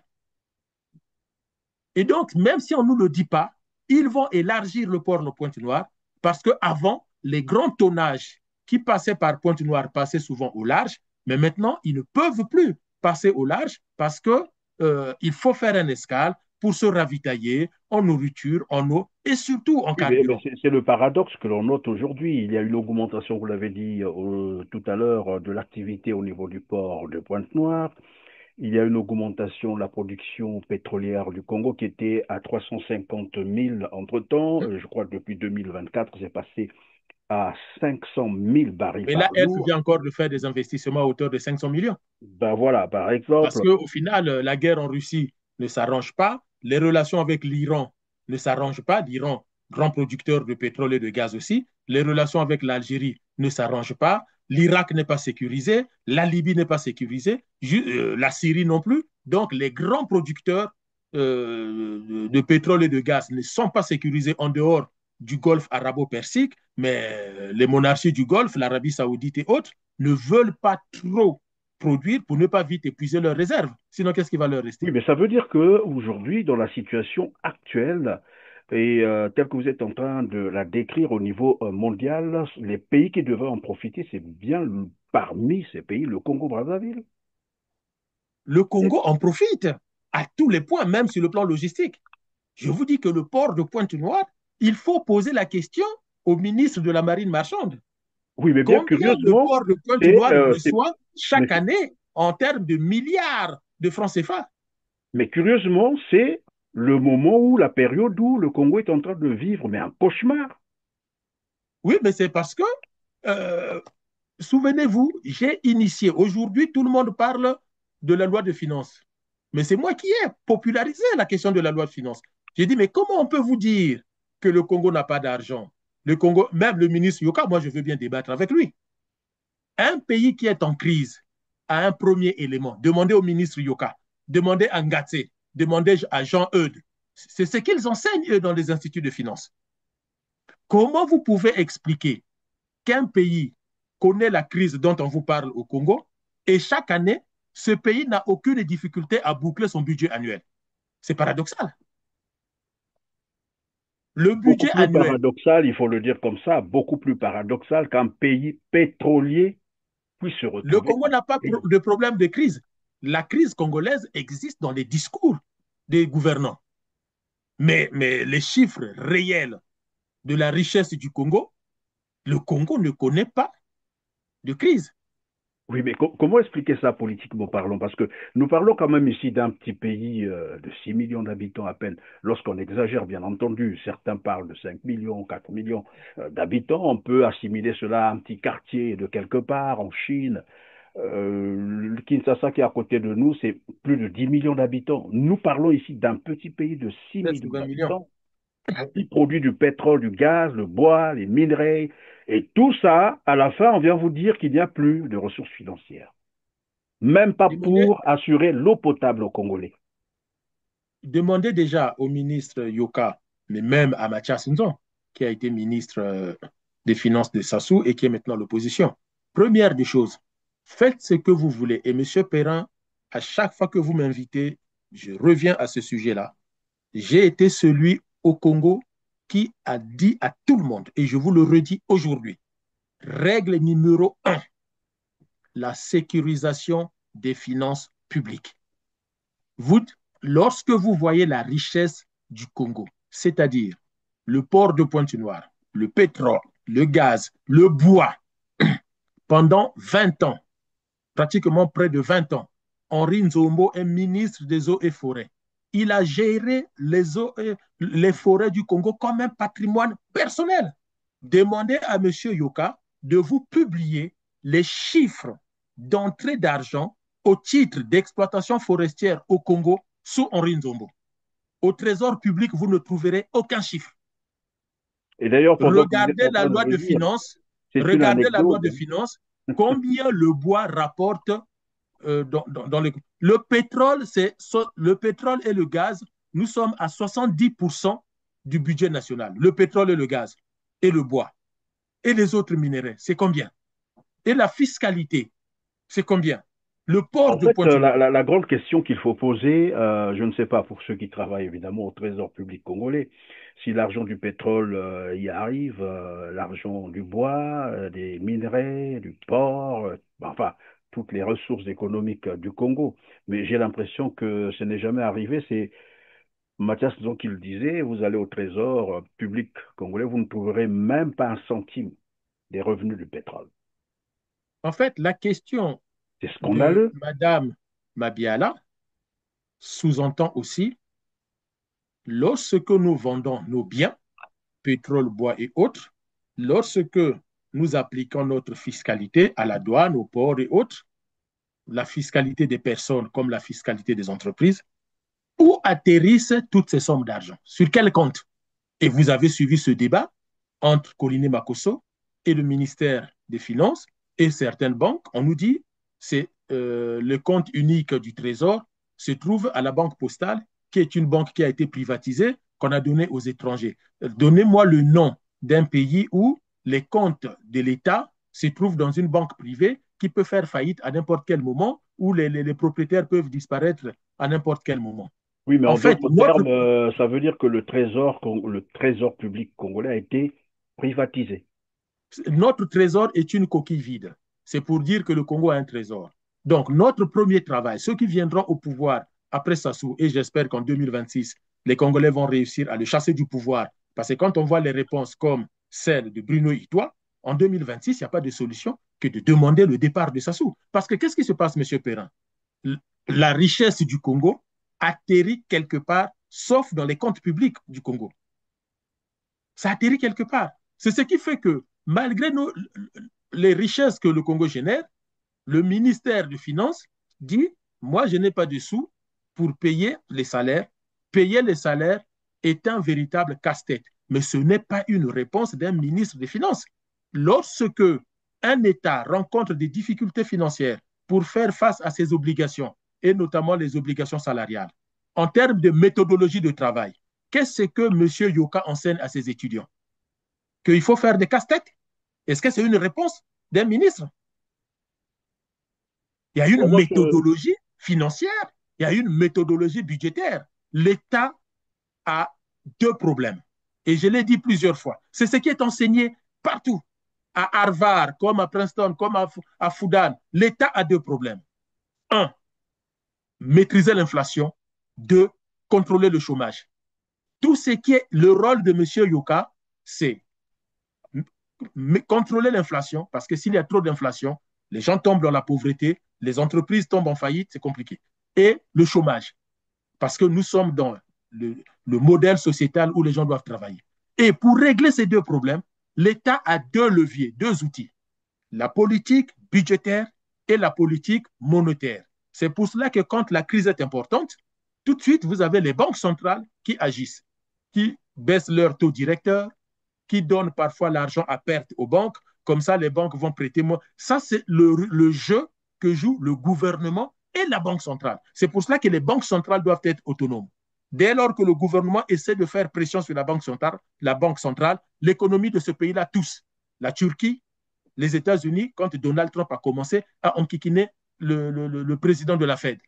Et donc, même si on ne nous le dit pas, ils vont élargir le port de Pointe-Noire parce qu'avant, les grands tonnages qui passaient par Pointe-Noire passaient souvent au large, mais maintenant, ils ne peuvent plus passer au large parce qu'il faut faire une escale pour se ravitailler en nourriture, en eau et surtout en Oui, mais carburant. c'est le paradoxe que l'on note aujourd'hui. Il y a une augmentation, vous l'avez dit tout à l'heure, de l'activité au niveau du port de Pointe-Noire. Il y a une augmentation de la production pétrolière du Congo qui était à 350 000 entre-temps. Je crois que depuis 2024, c'est passé à 500 000 barils Et là, par elle jour. vient encore de faire des investissements à hauteur de 500 millions. Ben voilà, par Parce exemple, qu'au final, la guerre en Russie ne s'arrange pas, les relations avec l'Iran ne s'arrangent pas, l'Iran, grand producteur de pétrole et de gaz aussi, les relations avec l'Algérie ne s'arrangent pas, l'Irak n'est pas sécurisé, la Libye n'est pas sécurisée, la Syrie non plus. Donc les grands producteurs de pétrole et de gaz ne sont pas sécurisés en dehors du Golfe arabo-persique, mais les monarchies du Golfe, l'Arabie saoudite et autres, ne veulent pas trop produire pour ne pas vite épuiser leurs réserves. Sinon, qu'est-ce qui va leur oui, rester? mais ça veut dire que aujourd'hui, dans la situation actuelle, et telle que vous êtes en train de la décrire au niveau mondial, les pays qui devraient en profiter, c'est bien parmi ces pays le Congo-Brazzaville. Le Congo en profite à tous les points, même sur le plan logistique. Je vous dis que le port de Pointe-Noire, il faut poser la question au ministre de la Marine marchande. Oui, mais bien Combien le curieusement, port de c'est, Pointe-Noire reçoit mais, chaque année en termes de milliards de francs CFA? mais curieusement, c'est le moment où, la période où le Congo est en train de vivre, mais un cauchemar. Oui, mais c'est parce que, euh, souvenez-vous, j'ai initié, aujourd'hui tout le monde parle de la loi de finances. Mais c'est moi qui ai popularisé la question de la loi de finances. J'ai dit, mais comment on peut vous dire que le Congo n'a pas d'argent? Le Congo, même le ministre Yoka, moi je veux bien débattre avec lui. Un pays qui est en crise a un premier élément. Demandez au ministre Yoka, demandez à Ngatse, demandez à Jean-Eudes. C'est ce qu'ils enseignent, eux, dans les instituts de finances. Comment vous pouvez expliquer qu'un pays connaît la crise dont on vous parle au Congo et chaque année, ce pays n'a aucune difficulté à boucler son budget annuel? C'est paradoxal. Le Beaucoup budget plus annuel, paradoxal, il faut le dire comme ça, beaucoup plus paradoxal qu'un pays pétrolier puisse se le retrouver Congo en n'a pas crise. de problème de crise. La crise congolaise existe dans les discours des gouvernants. Mais les chiffres réels de la richesse du Congo, le Congo ne connaît pas de crise. Oui, mais comment expliquer ça politiquement parlant? Parce que nous parlons quand même ici d'un petit pays de 6 millions d'habitants à peine. Lorsqu'on exagère, bien entendu, certains parlent de 5 millions, 4 millions d'habitants. On peut assimiler cela à un petit quartier de quelque part en Chine. Le Kinshasa qui est à côté de nous, c'est plus de 10 millions d'habitants. Nous parlons ici d'un petit pays de 6 Peut-être millions 20 millions. d'habitants qui produit du pétrole, du gaz, le bois, les minerais. Et tout ça, à la fin, on vient vous dire qu'il n'y a plus de ressources financières. Même pas Demandez, pour assurer l'eau potable aux Congolais. demandez déjà au ministre Yoka, mais même à Mathias Nzon, qui a été ministre des Finances de Sassou et qui est maintenant l'opposition. Première des choses, faites ce que vous voulez. Et M. Perrin, à chaque fois que vous m'invitez, je reviens à ce sujet-là. J'ai été celui au Congo qui a dit à tout le monde, et je vous le redis aujourd'hui, règle numéro un, la sécurisation des finances publiques. Vous, lorsque vous voyez la richesse du Congo, c'est-à-dire le port de Pointe-Noire, le pétrole, le gaz, le bois, pendant 20 ans, pratiquement près de 20 ans, Henri Nzombo est ministre des Eaux et Forêts. Il a géré les forêts du Congo comme un patrimoine personnel. Demandez à M. Yoka de vous publier les chiffres d'entrée d'argent au titre d'exploitation forestière au Congo sous Henri Nzombo. Au trésor public, vous ne trouverez aucun chiffre. Et d'ailleurs, pendant que vous êtes Regardez en la train de loi le de dire, finances, c'est une regardez la loi anecdote. de finances, Combien le bois rapporte dans le pétrole, le pétrole et le gaz, nous sommes à 70% du budget national. Le pétrole et le gaz et le bois. Et les autres minéraux, c'est combien? Et la fiscalité, c'est combien? Le port En de fait, Pointe-Noire. la grande question qu'il faut poser, je ne sais pas pour ceux qui travaillent évidemment au Trésor public congolais, si l'argent du pétrole y arrive, l'argent du bois, des minerais, du port, enfin, toutes les ressources économiques du Congo. Mais j'ai l'impression que ce n'est jamais arrivé. C'est Mathias Nzon qui le disait, vous allez au Trésor public congolais, vous ne trouverez même pas un centime des revenus du pétrole. En fait, la question C'est de scandaleux. Madame Mabiala sous-entend aussi, lorsque nous vendons nos biens, pétrole, bois et autres, lorsque nous appliquons notre fiscalité à la douane, aux ports et autres, la fiscalité des personnes comme la fiscalité des entreprises, où atterrissent toutes ces sommes d'argent? Sur quel compte? Et vous avez suivi ce débat entre Coliné Makosso et le ministère des Finances et certaines banques. On nous dit c'est le compte unique du Trésor se trouve à la Banque Postale, qui est une banque qui a été privatisée, qu'on a donnée aux étrangers. Donnez-moi le nom d'un pays où les comptes de l'État se trouvent dans une banque privée qui peut faire faillite à n'importe quel moment, où les propriétaires peuvent disparaître à n'importe quel moment. Oui, mais En en fait, d'autres notre termes, ça veut dire que le trésor public congolais a été privatisé. notre trésor est une coquille vide. C'est pour dire que le Congo a un trésor. Donc, notre premier travail, ceux qui viendront au pouvoir après Sassou, et j'espère qu'en 2026, les Congolais vont réussir à le chasser du pouvoir. Parce que quand on voit les réponses comme celle de Bruno Itoa, en 2026, il n'y a pas de solution que de demander le départ de Sassou. Parce que qu'est-ce qui se passe, M. Perrin? La richesse du Congo atterrit quelque part, sauf dans les comptes publics du Congo. Ça atterrit quelque part. C'est ce qui fait que, malgré les richesses que le Congo génère, le ministère des Finances dit, moi, je n'ai pas de sous pour payer les salaires. Payer les salaires est un véritable casse-tête. Mais ce n'est pas une réponse d'un ministre des Finances. Lorsque un État rencontre des difficultés financières pour faire face à ses obligations, et notamment les obligations salariales, en termes de méthodologie de travail, qu'est-ce que M. Yoka enseigne à ses étudiants? Qu'il faut faire des casse-têtes? Est-ce que c'est une réponse d'un ministre? Il y a une Bon, méthodologie financière, il y a une méthodologie budgétaire. L'État a deux problèmes. Et je l'ai dit plusieurs fois. C'est ce qui est enseigné partout. À Harvard, comme à Princeton, comme à Fudan. L'État a deux problèmes. Un, maîtriser l'inflation. Deux, contrôler le chômage. Tout ce qui est le rôle de M. Yoka, c'est contrôler l'inflation, parce que s'il y a trop d'inflation, les gens tombent dans la pauvreté, les entreprises tombent en faillite, c'est compliqué. Et le chômage, parce que nous sommes dans le modèle sociétal où les gens doivent travailler. Et pour régler ces deux problèmes, l'État a deux leviers, deux outils, la politique budgétaire et la politique monétaire. C'est pour cela que quand la crise est importante, tout de suite, vous avez les banques centrales qui agissent, qui baissent leur taux directeur, qui donnent parfois l'argent à perte aux banques. Comme ça, les banques vont prêter moins. Ça, c'est le jeu que joue le gouvernement et la Banque centrale. C'est pour cela que les banques centrales doivent être autonomes. Dès lors que le gouvernement essaie de faire pression sur la Banque centrale, l'économie de ce pays-là tousse. La Turquie, les États-Unis, quand Donald Trump a commencé à enquiquiner le président de la Fed.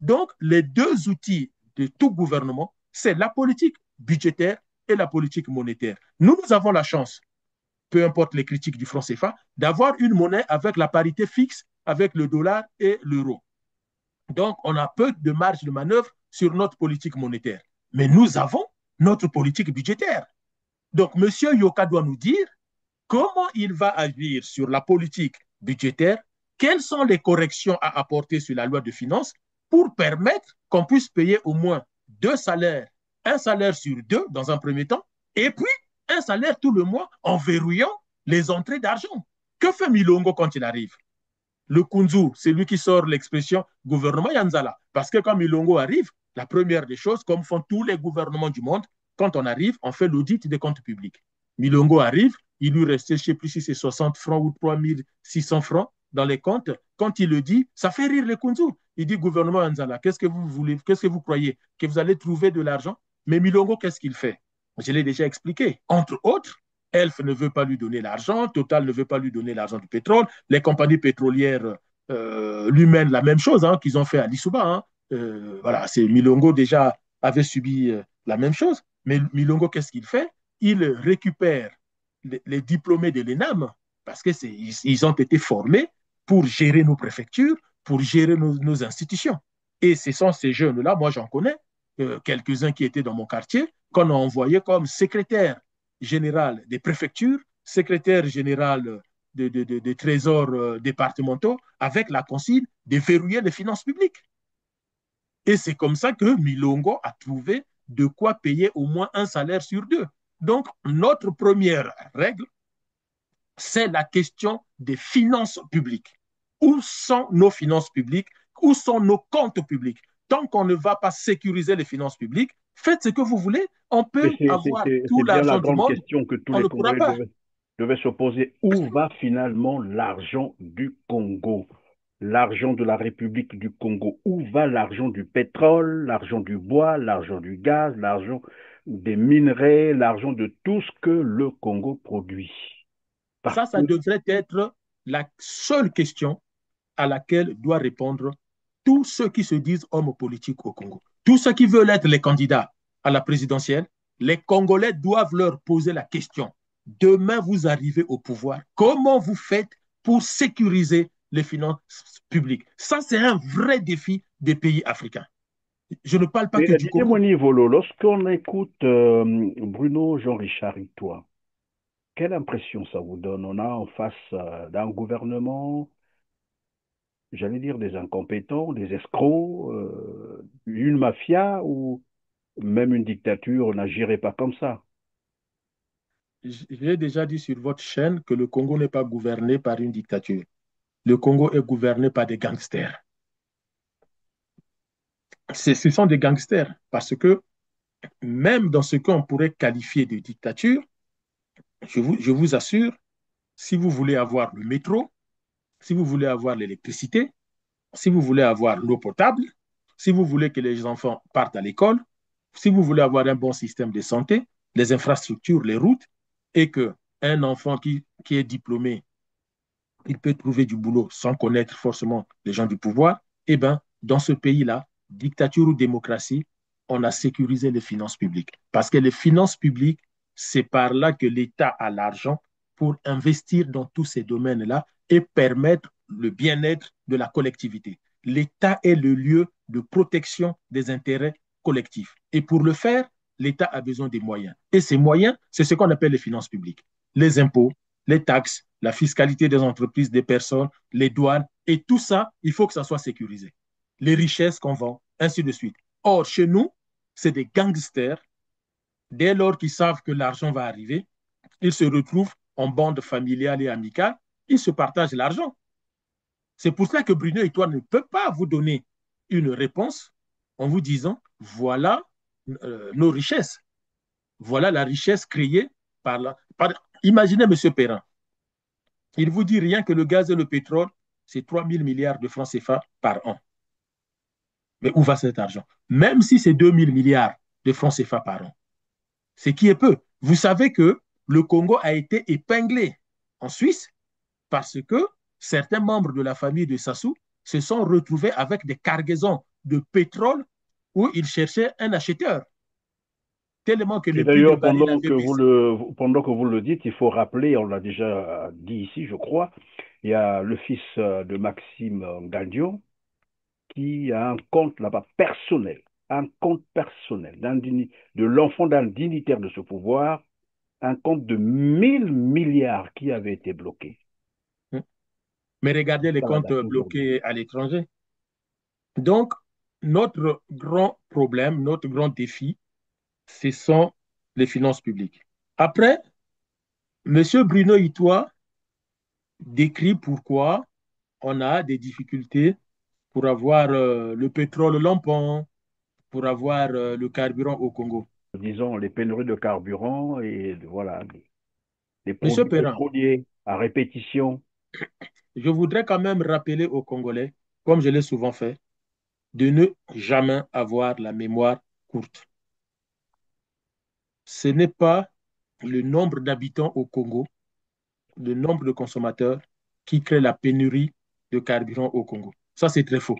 Donc, les deux outils de tout gouvernement, c'est la politique budgétaire et la politique monétaire. Nous avons la chance, peu importe les critiques du franc CFA, d'avoir une monnaie avec la parité fixe avec le dollar et l'euro. Donc, on a peu de marge de manœuvre sur notre politique monétaire. Mais nous avons notre politique budgétaire. Donc, M. Yoka doit nous dire comment il va agir sur la politique budgétaire, quelles sont les corrections à apporter sur la loi de finances pour permettre qu'on puisse payer au moins deux salaires, un salaire sur deux dans un premier temps, et puis un salaire tout le mois en verrouillant les entrées d'argent. Que fait Milongo quand il arrive? Le Kunzu, c'est lui qui sort l'expression gouvernement Yanzala. Parce que quand Milongo arrive, la première des choses, comme font tous les gouvernements du monde, quand on arrive, on fait l'audit des comptes publics. Milongo arrive, il lui restait, je ne sais plus si c'est 60 francs ou 3600 francs dans les comptes, quand il le dit, ça fait rire les Kunzu. Il dit, gouvernement Anzala, qu'est-ce que vous voulez, qu'est-ce que vous croyez que vous allez trouver de l'argent? Mais Milongo, qu'est-ce qu'il fait? Je l'ai déjà expliqué. Entre autres, Elf ne veut pas lui donner l'argent, Total ne veut pas lui donner l'argent du pétrole, les compagnies pétrolières lui mènent la même chose qu'ils ont fait à Lissouba. Voilà, c'est Milongo déjà avait subi la même chose. Mais Milongo, qu'est-ce qu'il fait? Il récupère les diplômés de l'ENAM parce qu'ils ont été formés pour gérer nos préfectures, pour gérer nos institutions. Et ce sont ces jeunes-là, moi j'en connais, quelques-uns qui étaient dans mon quartier, qu'on a envoyé comme secrétaire général des préfectures, secrétaire général des trésors départementaux, avec la consigne de verrouiller les finances publiques. Et c'est comme ça que Milongo a trouvé de quoi payer au moins un salaire sur deux. Donc, notre première règle, c'est la question des finances publiques. Où sont nos finances publiques? Où sont nos comptes publics? Tant qu'on ne va pas sécuriser les finances publiques, faites ce que vous voulez. On Mais peut avoir tout c'est bien la l'argent du grande monde, question que tous on les ne pourra Congolais pas. devaient se poser. Où va finalement l'argent du Congo? L'argent de la République du Congo? Où va l'argent du pétrole, l'argent du bois, l'argent du gaz, l'argent des minerais, l'argent de tout ce que le Congo produit? Parce Ça que devrait être la seule question à laquelle doivent répondre tous ceux qui se disent hommes politiques au Congo. Tous ceux qui veulent être les candidats à la présidentielle, les Congolais doivent leur poser la question. Demain, vous arrivez au pouvoir. Comment vous faites pour sécuriser les finances publiques? Ça, c'est un vrai défi des pays africains. Je ne parle pas mais que du dites-moi, Congo. Nivolo, lorsqu'on écoute Bruno Jean-Richard Itoa, quelle impression ça vous donne? On a en face d'un gouvernement, j'allais dire des incompétents, des escrocs, une mafia ou même une dictature n'agirait pas comme ça. J'ai déjà dit sur votre chaîne que le Congo n'est pas gouverné par une dictature. Le Congo est gouverné par des gangsters. Ce sont des gangsters parce que même dans ce qu'on pourrait qualifier de dictature, je vous assure, si vous voulez avoir le métro, si vous voulez avoir l'électricité, si vous voulez avoir l'eau potable, si vous voulez que les enfants partent à l'école, si vous voulez avoir un bon système de santé, les infrastructures, les routes, et qu'un enfant qui est diplômé, il peut trouver du boulot sans connaître forcément les gens du pouvoir, eh bien, dans ce pays-là, dictature ou démocratie, on a sécurisé les finances publiques. Parce que les finances publiques, c'est par là que l'État a l'argent pour investir dans tous ces domaines-là et permettre le bien-être de la collectivité. L'État est le lieu de protection des intérêts collectifs. Et pour le faire, l'État a besoin des moyens. Et ces moyens, c'est ce qu'on appelle les finances publiques. Les impôts, les taxes, la fiscalité des entreprises, des personnes, les douanes, et tout ça, il faut que ça soit sécurisé. Les richesses qu'on vend, ainsi de suite. Or, chez nous, c'est des gangsters. Dès lors qu'ils savent que l'argent va arriver, ils se retrouvent en bande familiale et amicale, ils se partagent l'argent. C'est pour cela que Bruno et toi ne peuvent pas vous donner une réponse en vous disant, voilà nos richesses. Voilà la richesse créée par la... Imaginez M. Perrin. Il vous dit rien que le gaz et le pétrole, c'est 3 000 milliards de francs CFA par an. Mais où va cet argent? Même si c'est 2 000 milliards de francs CFA par an, ce qui est peu. Vous savez que le Congo a été épinglé en Suisse parce que certains membres de la famille de Sassou se sont retrouvés avec des cargaisons de pétrole où ils cherchaient un acheteur. Tellement que Et le prix des d'ailleurs, barils avait baissé. pendant que vous le dites, il faut rappeler, on l'a déjà dit ici, je crois, il y a le fils de Maxime Gandion qui a un compte là-bas personnel, un compte personnel de l'enfant d'un dignitaire de ce pouvoir, un compte de 1000 milliards qui avait été bloqué. Mais regardez les Ça la comptes date aujourd'hui. bloqués à l'étranger. Donc, notre grand problème, notre grand défi, ce sont les finances publiques. Après, M. Bruno Itoa décrit pourquoi on a des difficultés pour avoir le pétrole lampant, pour avoir le carburant au Congo. Disons, les pénuries de carburant et voilà, les Monsieur produits Perrin, pétroliers à répétition. je voudrais quand même rappeler aux Congolais, comme je l'ai souvent fait, de ne jamais avoir la mémoire courte. Ce n'est pas le nombre d'habitants au Congo, le nombre de consommateurs qui crée la pénurie de carburant au Congo. Ça, c'est très faux.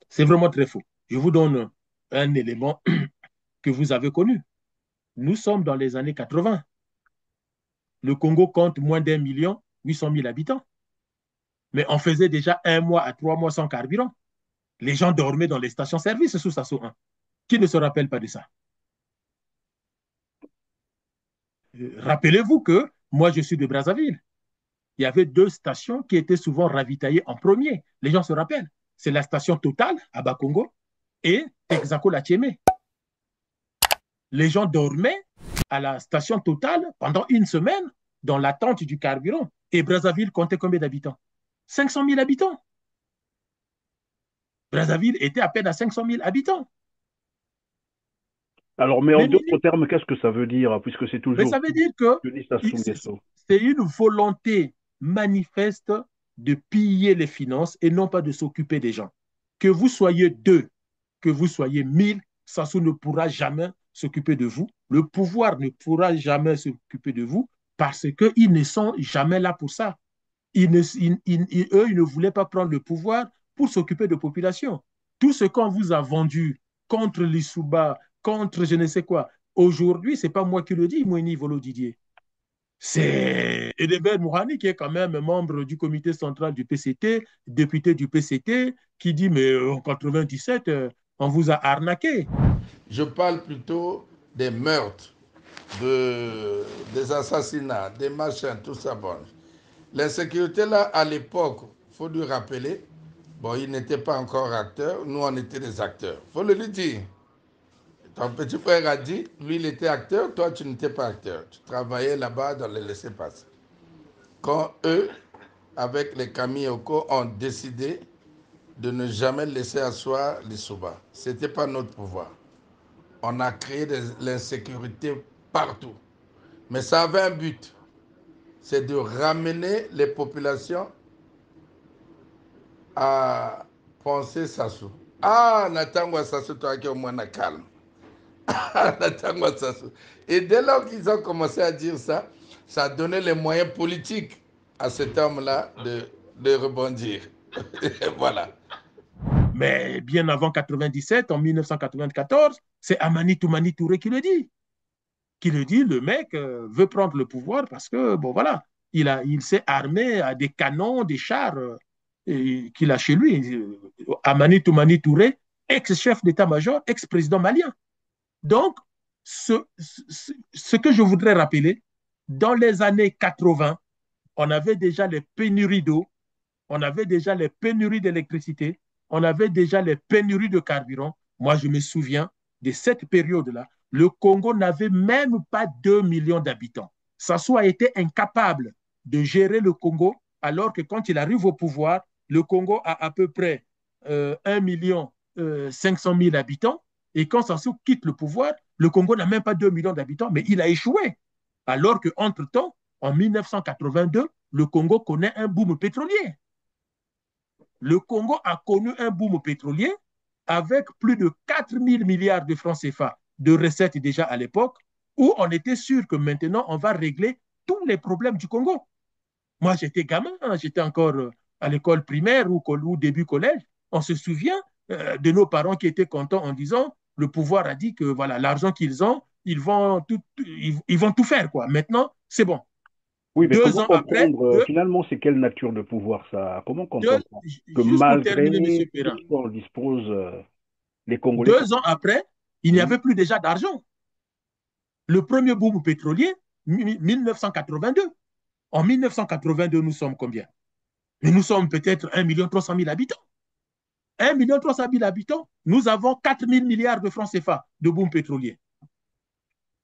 C'est vraiment très faux. Je vous donne un élément que vous avez connu. Nous sommes dans les années 80. Le Congo compte moins d'1,8 million habitants. Mais on faisait déjà 1 mois à 3 mois sans carburant. Les gens dormaient dans les stations-service sous Sasso 1. Qui ne se rappelle pas de ça? Rappelez-vous que moi, je suis de Brazzaville. Il y avait 2 stations qui étaient souvent ravitaillées en premier. Les gens se rappellent. C'est la station Total à Bakongo et Texaco Latiémé. Les gens dormaient à la station Total pendant une semaine dans l'attente du carburant. Et Brazzaville comptait combien d'habitants? 500 000 habitants. Brazzaville était à peine à 500 000 habitants. Alors, mais en Mais, d'autres termes, qu'est-ce que ça veut dire, puisque c'est mais toujours ça veut dire que Denis Sassou Nguesso. c'est une volonté manifeste de piller les finances et non pas de s'occuper des gens. Que vous soyez 2, que vous soyez 1000, Sassou ne pourra jamais s'occuper de vous. Le pouvoir ne pourra jamais s'occuper de vous parce qu'ils ne sont jamais là pour ça. Eux, ils ne voulaient pas prendre le pouvoir pour s'occuper de la population. Tout ce qu'on vous a vendu contre l'Issouba, contre je ne sais quoi, aujourd'hui, ce n'est pas moi qui le dis, Moïni Volo Didier. C'est Edebert Mourani qui est quand même membre du comité central du PCT, député du PCT, qui dit, mais en 97, on vous a arnaqué. Je parle plutôt des meurtres, des assassinats, des machins, tout ça. Bon. L'insécurité, là, à l'époque, il faut lui rappeler, bon, il n'était pas encore acteur, nous, on était des acteurs. Il faut le lui dire. Ton petit frère a dit, lui, il était acteur, toi, tu n'étais pas acteur. Tu travaillais là-bas dans les laissés-passer. Quand eux, avec les Kamiyoko, ont décidé de ne jamais laisser asseoir les Souba, ce n'était pas notre pouvoir. On a créé de l'insécurité partout. Mais ça avait un but, c'est de ramener les populations à penser Sassou. Ah, Natangwa Sassou, toi qui es au moins calme. Et dès lors qu'ils ont commencé à dire ça, ça a donné les moyens politiques à cet homme-là de rebondir. Voilà. Mais bien avant 97, en 1994, c'est Amani Toumani Touré qui le dit. Qui le dit, le mec veut prendre le pouvoir parce que, bon voilà, il s'est armé à des canons, des chars qu'il a chez lui. Amani Toumani Touré, ex-chef d'état-major, ex-président malien. Donc, ce que je voudrais rappeler, dans les années 80, on avait déjà les pénuries d'eau, on avait déjà les pénuries d'électricité, on avait déjà les pénuries de carburant. Moi, je me souviens de cette période-là. Le Congo n'avait même pas 2 millions d'habitants. Sassou a été incapable de gérer le Congo, alors que quand il arrive au pouvoir, le Congo a à peu près 1 million 500 000 habitants. Et quand Sassou quitte le pouvoir, le Congo n'a même pas 2 millions d'habitants, mais il a échoué. Alors qu'entre-temps, en 1982, le Congo connaît un boom pétrolier. Le Congo a connu un boom pétrolier avec plus de 4 000 milliards de francs CFA de recettes déjà à l'époque, où on était sûr que maintenant, on va régler tous les problèmes du Congo. Moi, j'étais gamin, j'étais encore à l'école primaire ou début collège. On se souvient de nos parents qui étaient contents en disant, le pouvoir a dit que voilà, l'argent qu'ils ont, ils vont tout faire, quoi. Maintenant, c'est bon. Oui, mais Deux comment ans après, comprendre, finalement, c'est quelle nature de pouvoir ça? Comment comprendre ça? Que juste pour terminer, M. malgré tout Perrin, ce dont disposent les Congolais. 2 ans après, il n'y avait plus déjà d'argent. Le premier boom pétrolier, 1982. En 1982, nous sommes combien? Mais nous sommes peut-être 1 300 000 habitants. 1 300 000 habitants, nous avons 4 000 milliards de francs CFA de boom pétrolier.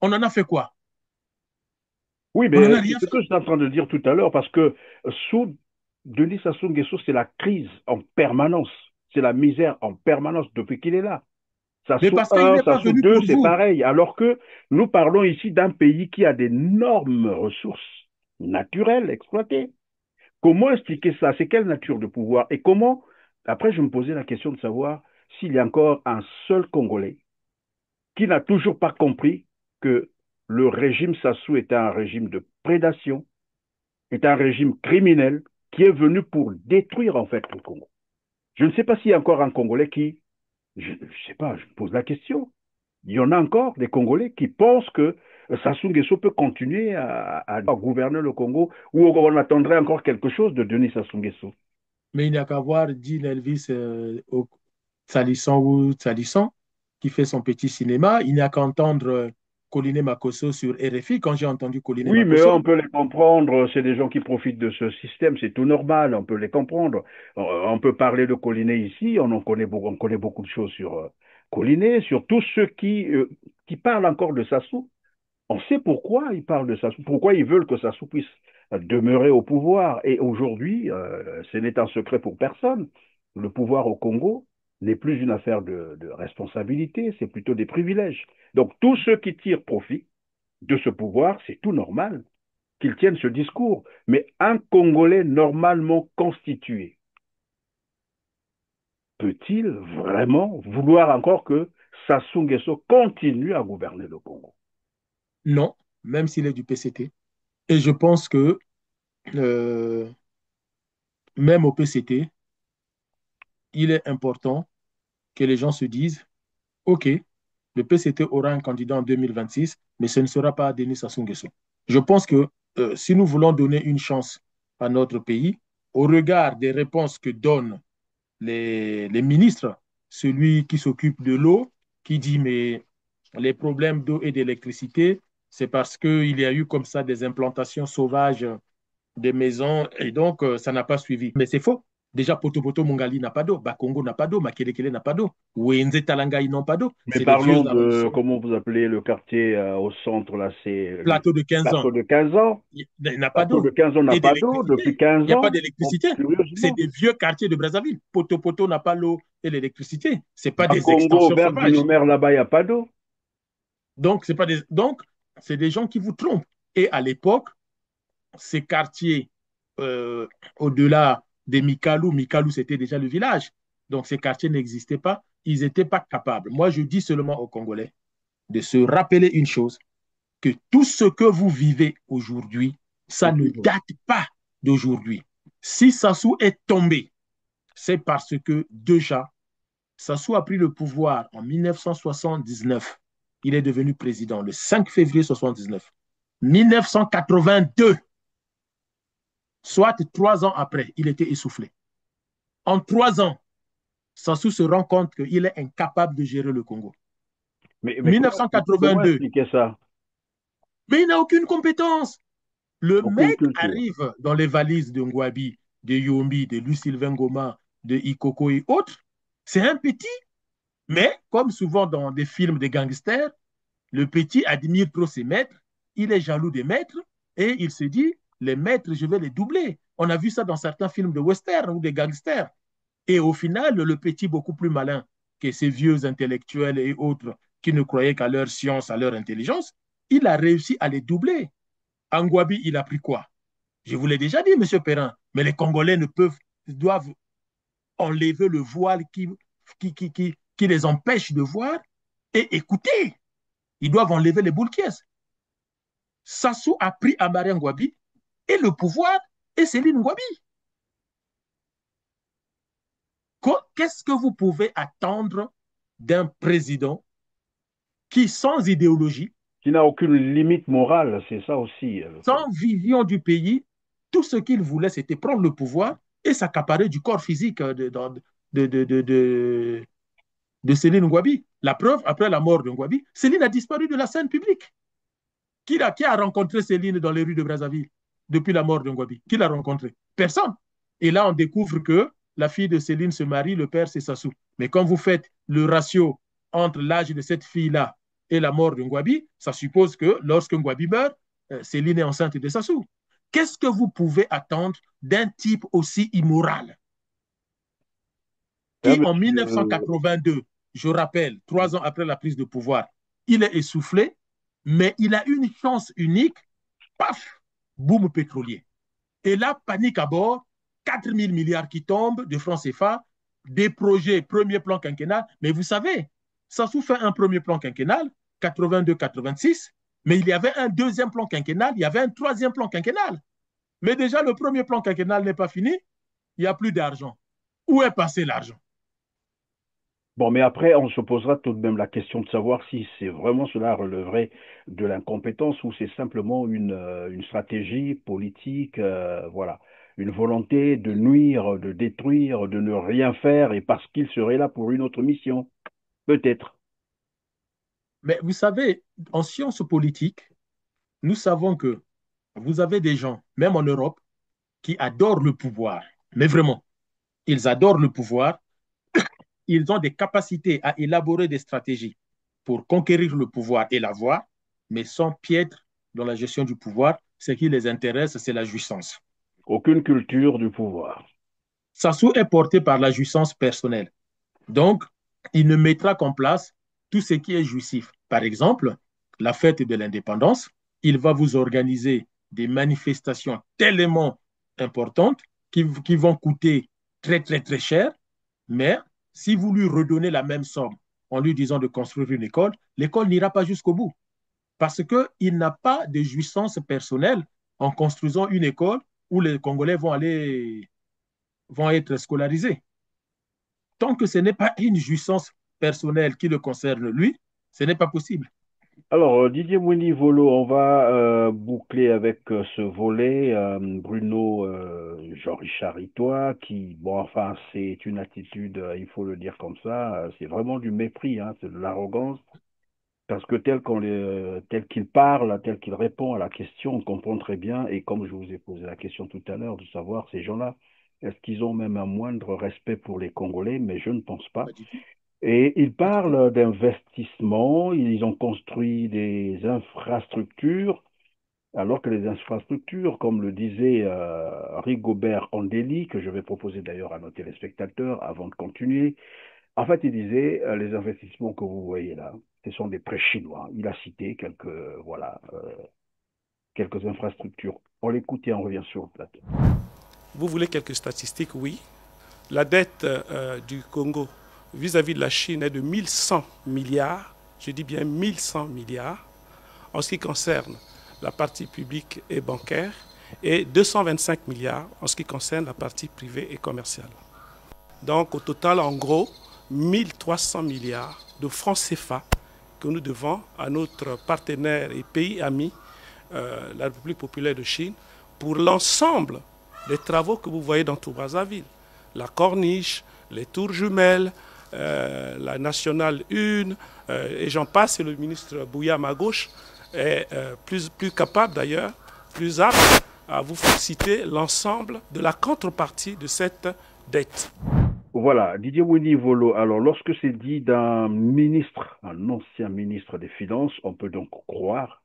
On en a fait quoi? Oui, On n'en a mais c'est rien ce fait. que j'étais en train de dire tout à l'heure, parce que sous Denis Sassou Nguesso, c'est la crise en permanence. C'est la misère en permanence depuis qu'il est là. Mais Sassou parce qu'il 1, n'est pas Sassou venu 2, pour c'est vous. pareil. Alors que nous parlons ici d'un pays qui a d'énormes ressources naturelles exploitées. Comment expliquer ça? C'est quelle nature de pouvoir? Et comment, après, je me posais la question de savoir s'il y a encore un seul Congolais qui n'a toujours pas compris que le régime Sassou était un régime de prédation, est un régime criminel qui est venu pour détruire en fait le Congo. Je ne sais pas s'il y a encore un Congolais qui, je ne sais pas, je pose la question. Il y en a encore des Congolais qui pensent que Sassou Nguesso peut continuer à gouverner le Congo ou on attendrait encore quelque chose de Denis Sassou Nguesso. Mais il n'y a qu'à voir Dean Elvis Salisson ou Salisson qui fait son petit cinéma. Il n'y a qu'à entendre Colline Makosso sur RFI. Quand j'ai entendu Colline Oui, mais Makosso, on peut les comprendre. C'est des gens qui profitent de ce système. C'est tout normal. On peut les comprendre. On peut parler de Collinet ici. On connaît beaucoup de choses sur Collinet, sur tous ceux qui parlent encore de Sassou. On sait pourquoi ils parlent de Sassou, pourquoi ils veulent que Sassou puisse demeurer au pouvoir. Et aujourd'hui, ce n'est un secret pour personne. Le pouvoir au Congo n'est plus une affaire de responsabilité, c'est plutôt des privilèges. Donc tous ceux qui tirent profit de ce pouvoir, c'est tout normal qu'ils tiennent ce discours. Mais un Congolais normalement constitué peut-il vraiment vouloir encore que Sassou Nguesso continue à gouverner le Congo? non, même s'il est du PCT. Et je pense que euh, même au PCT, il est important que les gens se disent, OK, le PCT aura un candidat en 2026, mais ce ne sera pas Denis Sassou Nguesso. Je pense que si nous voulons donner une chance à notre pays, au regard des réponses que donnent les ministres, celui qui s'occupe de l'eau, qui dit mais les problèmes d'eau et d'électricité, c'est parce qu'il y a eu comme ça des implantations sauvages des maisons et donc ça n'a pas suivi. Mais c'est faux. Déjà, Potopoto Mungali n'a pas d'eau, Bakongo n'a pas d'eau, Makelekele n'a pas d'eau, Wenze Talanga, ils n'ont pas d'eau. Mais C'est les parlons vieux de, arrondissements. comment vous appelez le quartier au centre, là, c'est le Plateau de 15 ans, plateau de 15 ans. il n'a pas Plateau de d'eau 15 ans n'a et pas d'eau d'électricité. depuis Il 15 n'y a pas ans. Bon, d'électricité. C'est curieusement. des vieux quartiers de Brazzaville. Poto n'a pas l'eau et l'électricité. Ce n'est pas des Congo, extensions vers sauvages. Guinomer, là-bas, il n'y a pas d'eau. Donc, c'est des gens qui vous trompent. Et à l'époque, ces quartiers, euh, au-delà des Mikalou, Mikalou, c'était déjà le village. Donc, ces quartiers n'existaient pas. Ils n'étaient pas capables. Moi, je dis seulement aux Congolais de se rappeler une chose, que tout ce que vous vivez aujourd'hui, ça ne date pas d'aujourd'hui. Si Sassou est tombé, c'est parce que déjà, Sassou a pris le pouvoir en 1979. Il est devenu président le 5 février 1979. 1982, soit 3 ans après, il était essoufflé. En 3 ans, Sassou se rend compte qu'il est incapable de gérer le Congo. Mais comment 1982, expliquer ça? mais il n'a aucune compétence. Le Aucune mec culture. arrive dans les valises de Ngwabi, de Yombi, de Louis-Sylvain Goma, de Ikoko et autres. C'est un petit, mais comme souvent dans des films de gangsters, le petit admire trop ses maîtres, il est jaloux des maîtres et il se dit, les maîtres, je vais les doubler. On a vu ça dans certains films de western ou de gangsters. Et au final, le petit, beaucoup plus malin que ces vieux intellectuels et autres qui ne croyaient qu'à leur science, à leur intelligence, il a réussi à les doubler. Angwabi, il a pris quoi? Je vous l'ai déjà dit, M. Perrin, mais les Congolais doivent enlever le voile qui les empêche de voir et écouter. Ils doivent enlever les boules qui est. Sassou a pris Amari Ngwabi et le pouvoir et Céline Ngwabi. Qu'est-ce que vous pouvez attendre d'un président qui, sans idéologie, Qui n'a aucune limite morale, c'est ça aussi. sans vision du pays, tout ce qu'il voulait, c'était prendre le pouvoir et s'accaparer du corps physique de, de, de, de Céline Ngwabi. La preuve, après la mort de Ngwabi, Céline a disparu de la scène publique. Qui a rencontré Céline dans les rues de Brazzaville depuis la mort de Ngwabi? Qui l'a rencontré? Personne. Et là, on découvre que la fille de Céline se marie, le père, c'est Sassou. Mais quand vous faites le ratio entre l'âge de cette fille-là et la mort de Ngwabi, ça suppose que lorsque Ngwabi meurt, Céline est enceinte de Sassou. Qu'est-ce que vous pouvez attendre d'un type aussi immoral Ah, qui, en monsieur, 1982, je rappelle, 3 ans après la prise de pouvoir, il est essoufflé, mais il a une chance unique, paf, boom pétrolier. Et là, panique à bord, 4 000 milliards qui tombent de francs CFA, des projets, premier plan quinquennal. Mais vous savez, Sassou fait un premier plan quinquennal, 82-86, mais il y avait un deuxième plan quinquennal, il y avait un troisième plan quinquennal. Mais déjà, le premier plan quinquennal n'est pas fini, il n'y a plus d'argent. Où est passé l'argent? Bon, mais après, on se posera tout de même la question de savoir si c'est vraiment cela relèverait de l'incompétence ou c'est simplement une stratégie politique, voilà, une volonté de nuire, de détruire, de ne rien faire et parce qu'il serait là pour une autre mission, peut-être. Mais vous savez, en sciences politiques, nous savons que vous avez des gens, même en Europe, qui adorent le pouvoir. Mais vraiment, ils adorent le pouvoir. Ils ont des capacités à élaborer des stratégies pour conquérir le pouvoir et l'avoir, mais sans piètre dans la gestion du pouvoir. Ce qui les intéresse, c'est la jouissance. Aucune culture du pouvoir. Sassou est porté par la jouissance personnelle. Donc, il ne mettra qu'en place tout ce qui est jouissif. Par exemple, la fête de l'indépendance, il va vous organiser des manifestations tellement importantes qui vont coûter très, très, très cher. Mais si vous lui redonnez la même somme en lui disant de construire une école, l'école n'ira pas jusqu'au bout. Parce qu'il n'a pas de jouissance personnelle en construisant une école où les Congolais vont être scolarisés. Tant que ce n'est pas une jouissance personnelle qui le concerne lui, ce n'est pas possible. Alors, Didier Mouni-Volo, on va boucler avec ce volet. Bruno Jean-Richard Itois, qui, bon, enfin, c'est une attitude, il faut le dire comme ça, c'est vraiment du mépris, hein, c'est de l'arrogance. Parce que tel qu'il parle, tel qu'il répond à la question, on comprend très bien, et comme je vous ai posé la question tout à l'heure, de savoir ces gens-là, est-ce qu'ils ont même un moindre respect pour les Congolais, mais je ne pense pas. Pas du tout. Et ils Pas du tout. parlent d'investissement, ils ont construit des infrastructures, alors que les infrastructures, comme le disait Rigobert Andeli, que je vais proposer d'ailleurs à nos téléspectateurs avant de continuer, en fait, il disait, les investissements que vous voyez là, ce sont des prêts chinois. Il a cité voilà, quelques infrastructures. On l'écoute et on revient sur le plateau. Vous voulez quelques statistiques? Oui. La dette du Congo vis-à-vis de la Chine est de 1100 milliards, je dis bien 1100 milliards, en ce qui concerne la partie publique et bancaire, et 225 milliards en ce qui concerne la partie privée et commerciale. Donc au total, en gros, 1300 milliards de francs CFA que nous devons à notre partenaire et pays ami, la République populaire de Chine, pour l'ensemble des travaux que vous voyez dans tout Brazzaville. La corniche, les tours jumelles, la nationale 1, et j'en passe, et le ministre Bouyam à gauche est plus capable d'ailleurs, plus apte à vous citer l'ensemble de la contrepartie de cette dette. Voilà, Didier Mouni-Volo. Alors, lorsque c'est dit d'un ministre, un ancien ministre des Finances, on peut donc croire.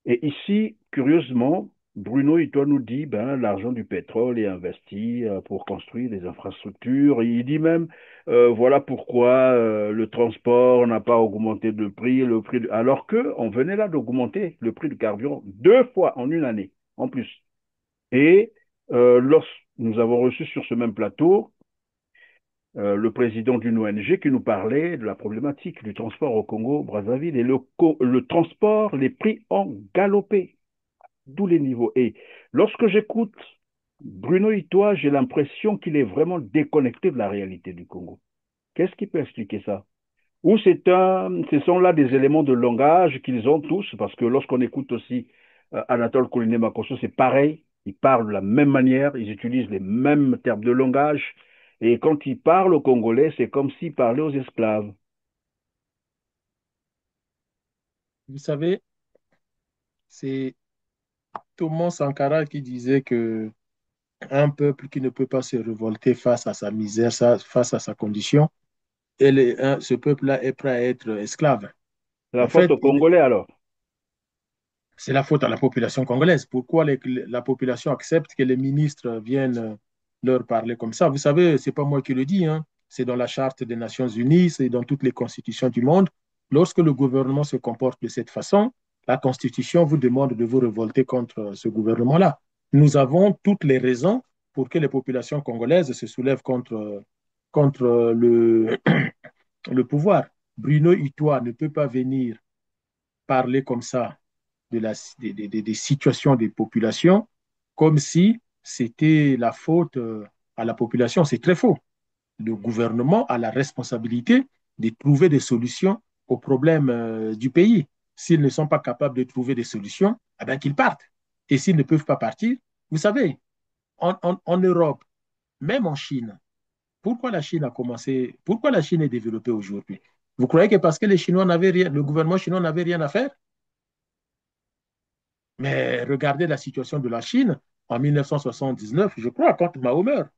Et ici, curieusement, Bruno Itois nous dit ben l'argent du pétrole est investi pour construire des infrastructures. Et il dit même voilà pourquoi le transport n'a pas augmenté de prix, alors que on venait là d'augmenter le prix du carburant 2 fois en une année en plus. Et lorsque nous avons reçu sur ce même plateau le président d'une ONG qui nous parlait de la problématique du transport au Congo-Brazzaville et le transport, les prix ont galopé d'où les niveaux. Et lorsque j'écoute Bruno Itois, j'ai l'impression qu'il est vraiment déconnecté de la réalité du Congo. Qu'est-ce qui peut expliquer ça? Ou ce sont là des éléments de langage qu'ils ont tous, parce que lorsqu'on écoute aussi Anatole Kouliné Makosso, c'est pareil, ils parlent de la même manière, ils utilisent les mêmes termes de langage, et quand ils parlent aux Congolais, c'est comme s'ils parlaient aux esclaves. Vous savez, c'est Thomas Sankara qui disait que un peuple qui ne peut pas se révolter face à sa misère, face à sa condition, ce peuple-là est prêt à être esclave. C'est la En faute fait, aux Congolais alors. c'est la faute à la population congolaise. Pourquoi la population accepte que les ministres viennent leur parler comme ça? Vous savez, ce n'est pas moi qui le dis, hein. C'est dans la Charte des Nations Unies, c'est dans toutes les constitutions du monde. Lorsque le gouvernement se comporte de cette façon, la Constitution vous demande de vous révolter contre ce gouvernement-là. Nous avons toutes les raisons pour que les populations congolaises se soulèvent contre le pouvoir. Bruno Itoa ne peut pas venir parler comme ça des situations des populations comme si c'était la faute à la population. C'est très faux. Le gouvernement a la responsabilité de trouver des solutions aux problèmes du pays. S'ils ne sont pas capables de trouver des solutions, eh bien qu'ils partent. Et s'ils ne peuvent pas partir, vous savez, en Europe, même en Chine, pourquoi la Chine a commencé, pourquoi la Chine est développée aujourd'hui? Vous croyez que parce que les Chinois n'avaient rien, le gouvernement chinois n'avait rien à faire? Mais regardez la situation de la Chine en 1979, je crois, quand Mao meurt.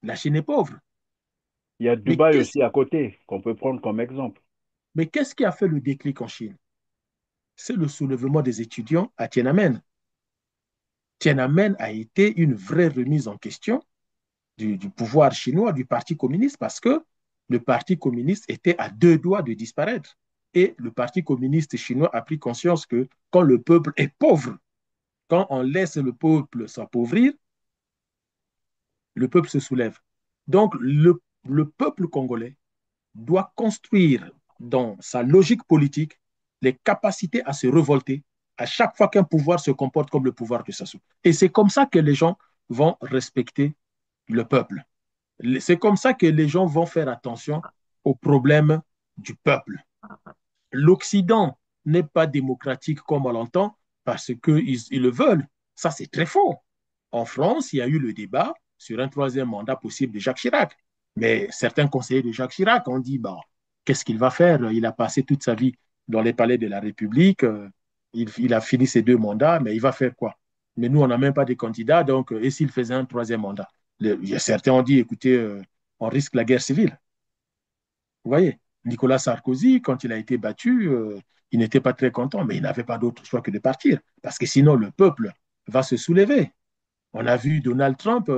La Chine est pauvre. Il y a Mais Dubaï qu'est-ce, aussi à côté, qu'on peut prendre comme exemple. mais qu'est-ce qui a fait le déclic en Chine? C'est le soulèvement des étudiants à Tiananmen. Tiananmen a été une vraie remise en question du pouvoir chinois, du Parti communiste, parce que le Parti communiste était à deux doigts de disparaître. Et le Parti communiste chinois a pris conscience que quand le peuple est pauvre, quand on laisse le peuple s'appauvrir, le peuple se soulève. Donc, le peuple congolais doit construire dans sa logique politique les capacités à se révolter à chaque fois qu'un pouvoir se comporte comme le pouvoir de Sassou. Et c'est comme ça que les gens vont respecter le peuple. C'est comme ça que les gens vont faire attention aux problèmes du peuple. L'Occident n'est pas démocratique comme on l'entend parce qu'ils le veulent. Ça, c'est très faux. En France, il y a eu le débat sur un troisième mandat possible de Jacques Chirac. Mais certains conseillers de Jacques Chirac ont dit, bah, qu'est-ce qu'il va faire? Il a passé toute sa vie dans les palais de la République. Il a fini ses deux mandats, mais il va faire quoi? Mais nous, on n'a même pas de candidats. Donc, et s'il faisait un troisième mandat? Certains ont dit, écoutez, on risque la guerre civile. Vous voyez, Nicolas Sarkozy, quand il a été battu, il n'était pas très content, mais il n'avait pas d'autre choix que de partir. Parce que sinon, le peuple va se soulever. On a vu Donald Trump,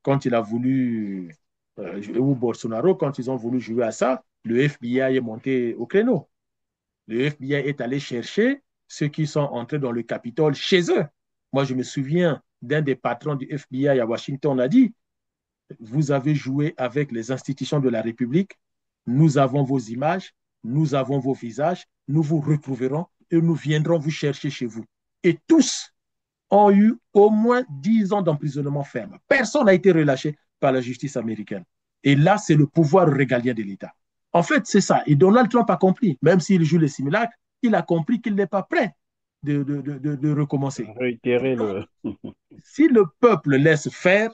quand il a voulu, ou Bolsonaro, quand ils ont voulu jouer à ça, le FBI est monté au créneau. Le FBI est allé chercher ceux qui sont entrés dans le Capitole chez eux. Moi, je me souviens d'un des patrons du FBI à Washington a dit, vous avez joué avec les institutions de la République, nous avons vos images, nous avons vos visages, nous vous retrouverons et nous viendrons vous chercher chez vous. Et tous ont eu au moins 10 ans d'emprisonnement ferme. Personne n'a été relâché par la justice américaine. Et là, c'est le pouvoir régalien de l'État. En fait, c'est ça. Et Donald Trump a compris, même s'il joue les simulacres, il a compris qu'il n'est pas prêt de recommencer. Réitérer Donc, le. si le peuple laisse faire,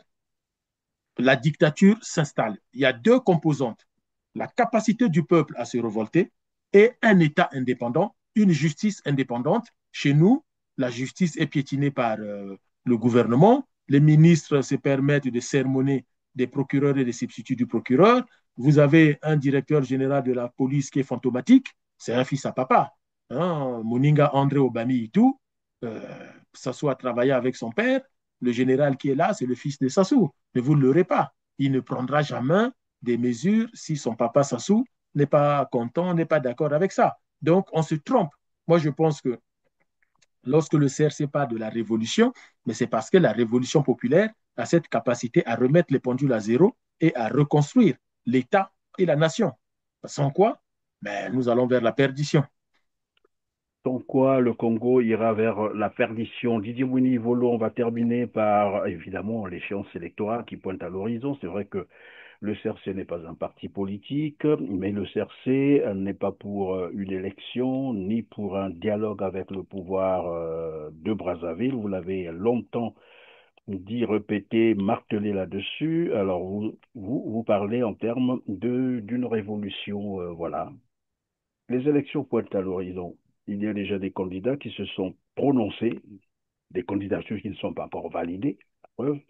la dictature s'installe. Il y a deux composantes. La capacité du peuple à se révolter et un État indépendant, une justice indépendante. Chez nous, la justice est piétinée par le gouvernement. Les ministres se permettent de sermonner des procureurs et des substituts du procureur. Vous avez un directeur général de la police qui est fantomatique. C'est un fils à papa. Hein? Moninga André Obami et tout. Sassou a travaillé avec son père. Le général qui est là, c'est le fils de Sassou. Mais vous ne l'aurez pas. Il ne prendra jamais des mesures si son papa Sassou n'est pas content, n'est pas d'accord avec ça. Donc, on se trompe. Moi, je pense que lorsque le CRC parle de la révolution, mais c'est parce que la révolution populaire a cette capacité à remettre les pendules à zéro et à reconstruire l'État et la nation. Sans quoi, ben, nous allons vers la perdition. Sans quoi le Congo ira vers la perdition. Didier Winnie-Volo, on va terminer par évidemment l'échéance électorale qui pointe à l'horizon. C'est vrai que le CRC n'est pas un parti politique, mais le CRC n'est pas pour une élection ni pour un dialogue avec le pouvoir de Brazzaville. Vous l'avez longtemps dit, répété, martelé là-dessus. Alors vous parlez en termes d'une révolution, voilà. Les élections pointent à l'horizon. Il y a déjà des candidats qui se sont prononcés, des candidatures qui ne sont pas encore validées, preuve.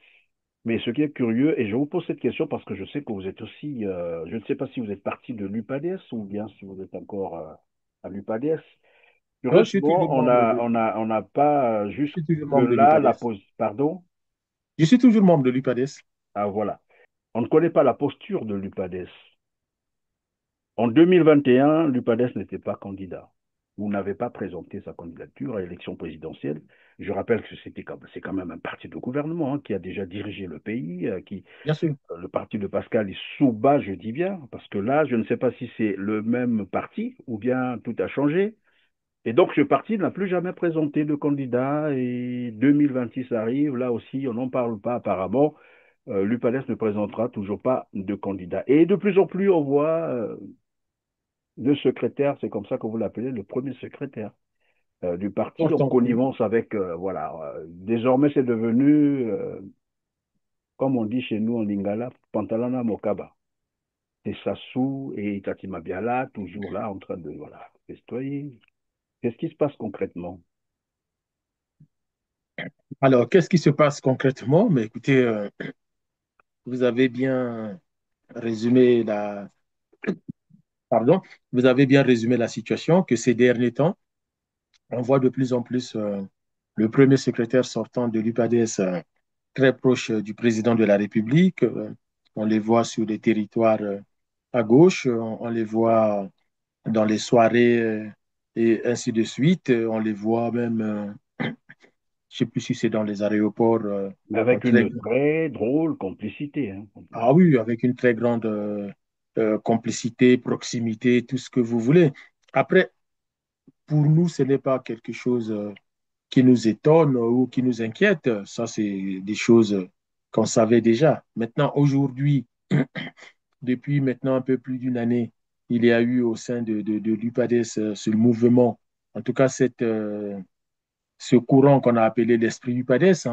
Mais ce qui est curieux, et je vous pose cette question parce que je sais que vous êtes aussi, je ne sais pas si vous êtes parti de l'UPADES ou bien si vous êtes encore à l'UPADES. Je suis toujours Curieusement, membre de, on n'a pas je suis toujours membre de jusque-là la l'UPADES. pose, pardon? Je suis toujours membre de l'UPADES. Ah voilà. On ne connaît pas la posture de l'UPADES. En 2021, l'UPADES n'était pas candidat. où n'avait pas présenté sa candidature à l'élection présidentielle. Je rappelle que c'est quand même un parti de gouvernement qui a déjà dirigé le pays, Bien sûr. le parti de Pascal Souba, je dis bien, parce que là, je ne sais pas si c'est le même parti ou bien tout a changé. Et donc, ce parti n'a plus jamais présenté de candidat et 2026 arrive, là aussi, on n'en parle pas apparemment. L'UPADES ne présentera toujours pas de candidat. Et de plus en plus, on voit le secrétaire, c'est comme ça que vous l'appelez, le premier secrétaire du parti, en Pourtant, oui. connivence avec, voilà, désormais c'est devenu, comme on dit chez nous en Lingala, Pantalana Mokaba. C'est Sassou et Tati Mabiala, toujours là en train de, voilà, festoyer. Qu'est-ce qui se passe concrètement? Alors, qu'est-ce qui se passe concrètement? Mais écoutez, vous avez bien résumé pardon, vous avez bien résumé la situation que ces derniers temps, on voit de plus en plus le premier secrétaire sortant de l'UPADS très proche du président de la République. On les voit sur les territoires à gauche, on les voit dans les soirées et ainsi de suite. On les voit même, je ne sais plus si c'est dans les aéroports, Mais en avec très, une très drôle complicité, hein. ah oui, avec une très grande complicité, proximité, tout ce que vous voulez. Après, pour nous, ce n'est pas quelque chose qui nous étonne ou qui nous inquiète. Ça, c'est des choses qu'on savait déjà. Maintenant, aujourd'hui, depuis maintenant un peu plus d'une année, il y a eu au sein de l'UPADES ce mouvement, en tout cas ce courant qu'on a appelé l'esprit UPADES,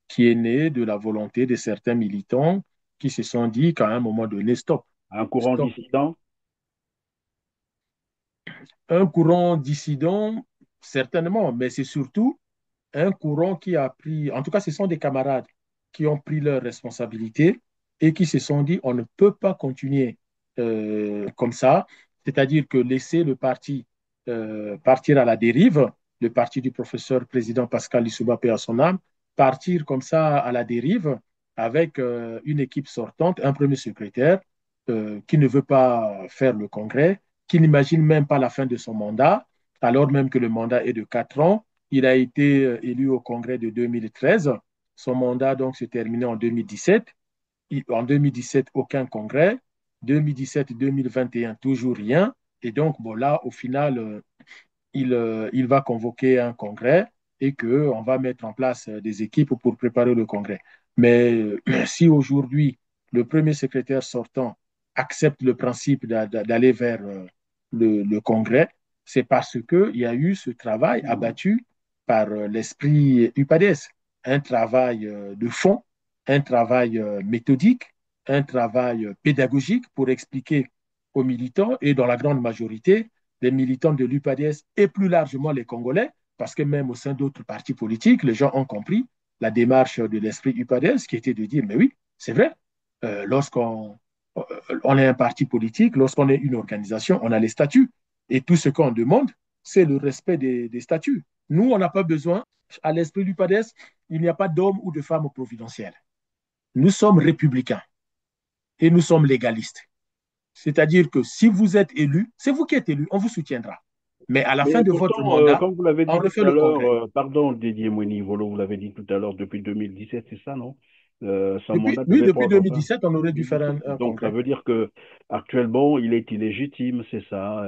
qui est né de la volonté de certains militants qui se sont dit qu'à un moment donné, stop, Un courant stop. dissident, Un courant dissident, certainement, mais c'est surtout un courant qui a pris, en tout cas, ce sont des camarades qui ont pris leurs responsabilités et qui se sont dit, on ne peut pas continuer comme ça, c'est-à-dire que laisser le parti partir à la dérive, le parti du professeur président Pascal Lissouba, paix à son âme, partir comme ça à la dérive avec une équipe sortante, un premier secrétaire qui ne veut pas faire le congrès, qui n'imagine même pas la fin de son mandat, alors même que le mandat est de 4 ans. Il a été élu au congrès de 2013. Son mandat donc se terminait en 2017. En 2017, aucun congrès. 2017-2021, toujours rien. Et donc, bon, là, au final, il va convoquer un congrès et qu'on va mettre en place des équipes pour préparer le congrès. Mais si aujourd'hui, le premier secrétaire sortant accepte le principe d'aller vers le congrès, c'est parce qu'il y a eu ce travail abattu par l'esprit UPADES, un travail de fond, un travail méthodique, un travail pédagogique pour expliquer aux militants et dans la grande majorité les militants de l'UPADS et plus largement les Congolais, parce que même au sein d'autres partis politiques, les gens ont compris la démarche de l'esprit UPADS qui était de dire, mais oui, c'est vrai, lorsqu'on on est un parti politique, lorsqu'on est une organisation, on a les statuts. Et tout ce qu'on demande, c'est le respect des statuts. Nous, on n'a pas besoin, à l'esprit du PADES, il n'y a pas d'homme ou de femme providentiel. Nous sommes républicains et nous sommes légalistes. C'est-à-dire que si vous êtes élu, c'est vous qui êtes élu, on vous soutiendra. Mais à la fin mais de votre pourtant, mandat, comme vous l'avez on dit refait tout à le l'heure, congrès. pardon Didier Moueni-Volo, vous l'avez dit tout à l'heure, depuis 2017, c'est ça, non? Son Depuis, mandat oui, devait depuis prendre fin 2017, on aurait dû faire 2017. un Donc ça congrès. veut dire que actuellement, il est illégitime, c'est ça.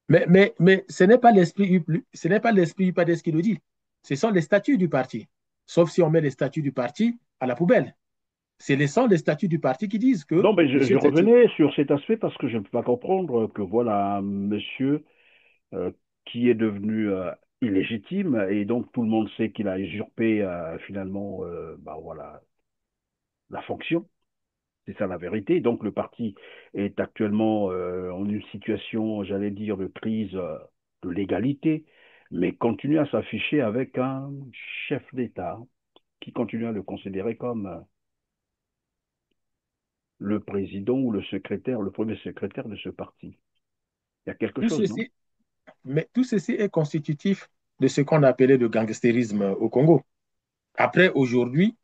Mais ce n'est pas l'esprit UPADES qui le dit. Ce sont les statuts du parti. Sauf si on met les statuts du parti à la poubelle. Sont les statuts du parti qui disent que Non, mais je monsieur tel type. revenais sur cet aspect parce que je ne peux pas comprendre que voilà un monsieur euh, qui est devenu illégitime et donc tout le monde sait qu'il a usurpé finalement bah, voilà, la fonction. C'est ça la vérité. Donc le parti est actuellement en une situation, j'allais dire, de crise de l'égalité, mais continue à s'afficher avec un chef d'État qui continue à le considérer comme le président ou le secrétaire, le premier secrétaire de ce parti. Il y a quelque Tout chose, non? ceci, mais tout ceci est constitutif de ce qu'on appelait le gangstérisme au Congo. Après, aujourd'hui,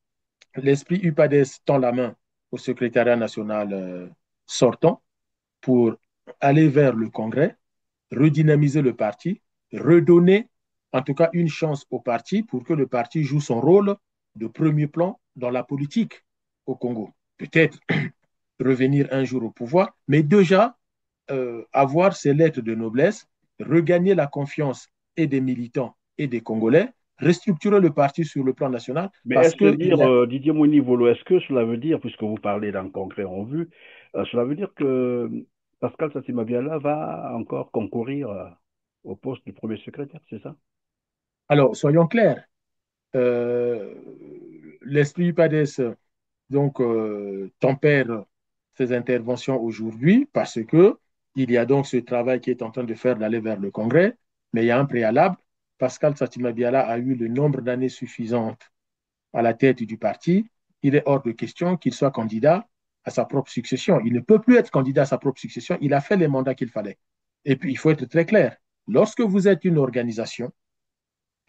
l'esprit UPADES tend la main au secrétariat national sortant pour aller vers le Congrès redynamiser le parti, redonner en tout cas une chance au parti pour que le parti joue son rôle de premier plan dans la politique au Congo. Peut-être revenir un jour au pouvoir, mais déjà avoir ses lettres de noblesse, regagner la confiance et des militants et des Congolais, restructurer le parti sur le plan national Mais parce est-ce que il dire, y a... Didier Mounivolo, est-ce que cela veut dire, puisque vous parlez d'un congrès en vue, cela veut dire que Pascal Sassima-Biala va encore concourir au poste du premier secrétaire, c'est ça? Alors, soyons clairs, euh, l'esprit PADES donc tempère ses interventions aujourd'hui parce que il y a donc ce travail qui est en train de faire d'aller vers le Congrès, mais il y a un préalable. Pascal Satima Biala a eu le nombre d'années suffisantes à la tête du parti. Il est hors de question qu'il soit candidat à sa propre succession. Il ne peut plus être candidat à sa propre succession. Il a fait les mandats qu'il fallait. Et puis, il faut être très clair. Lorsque vous êtes une organisation,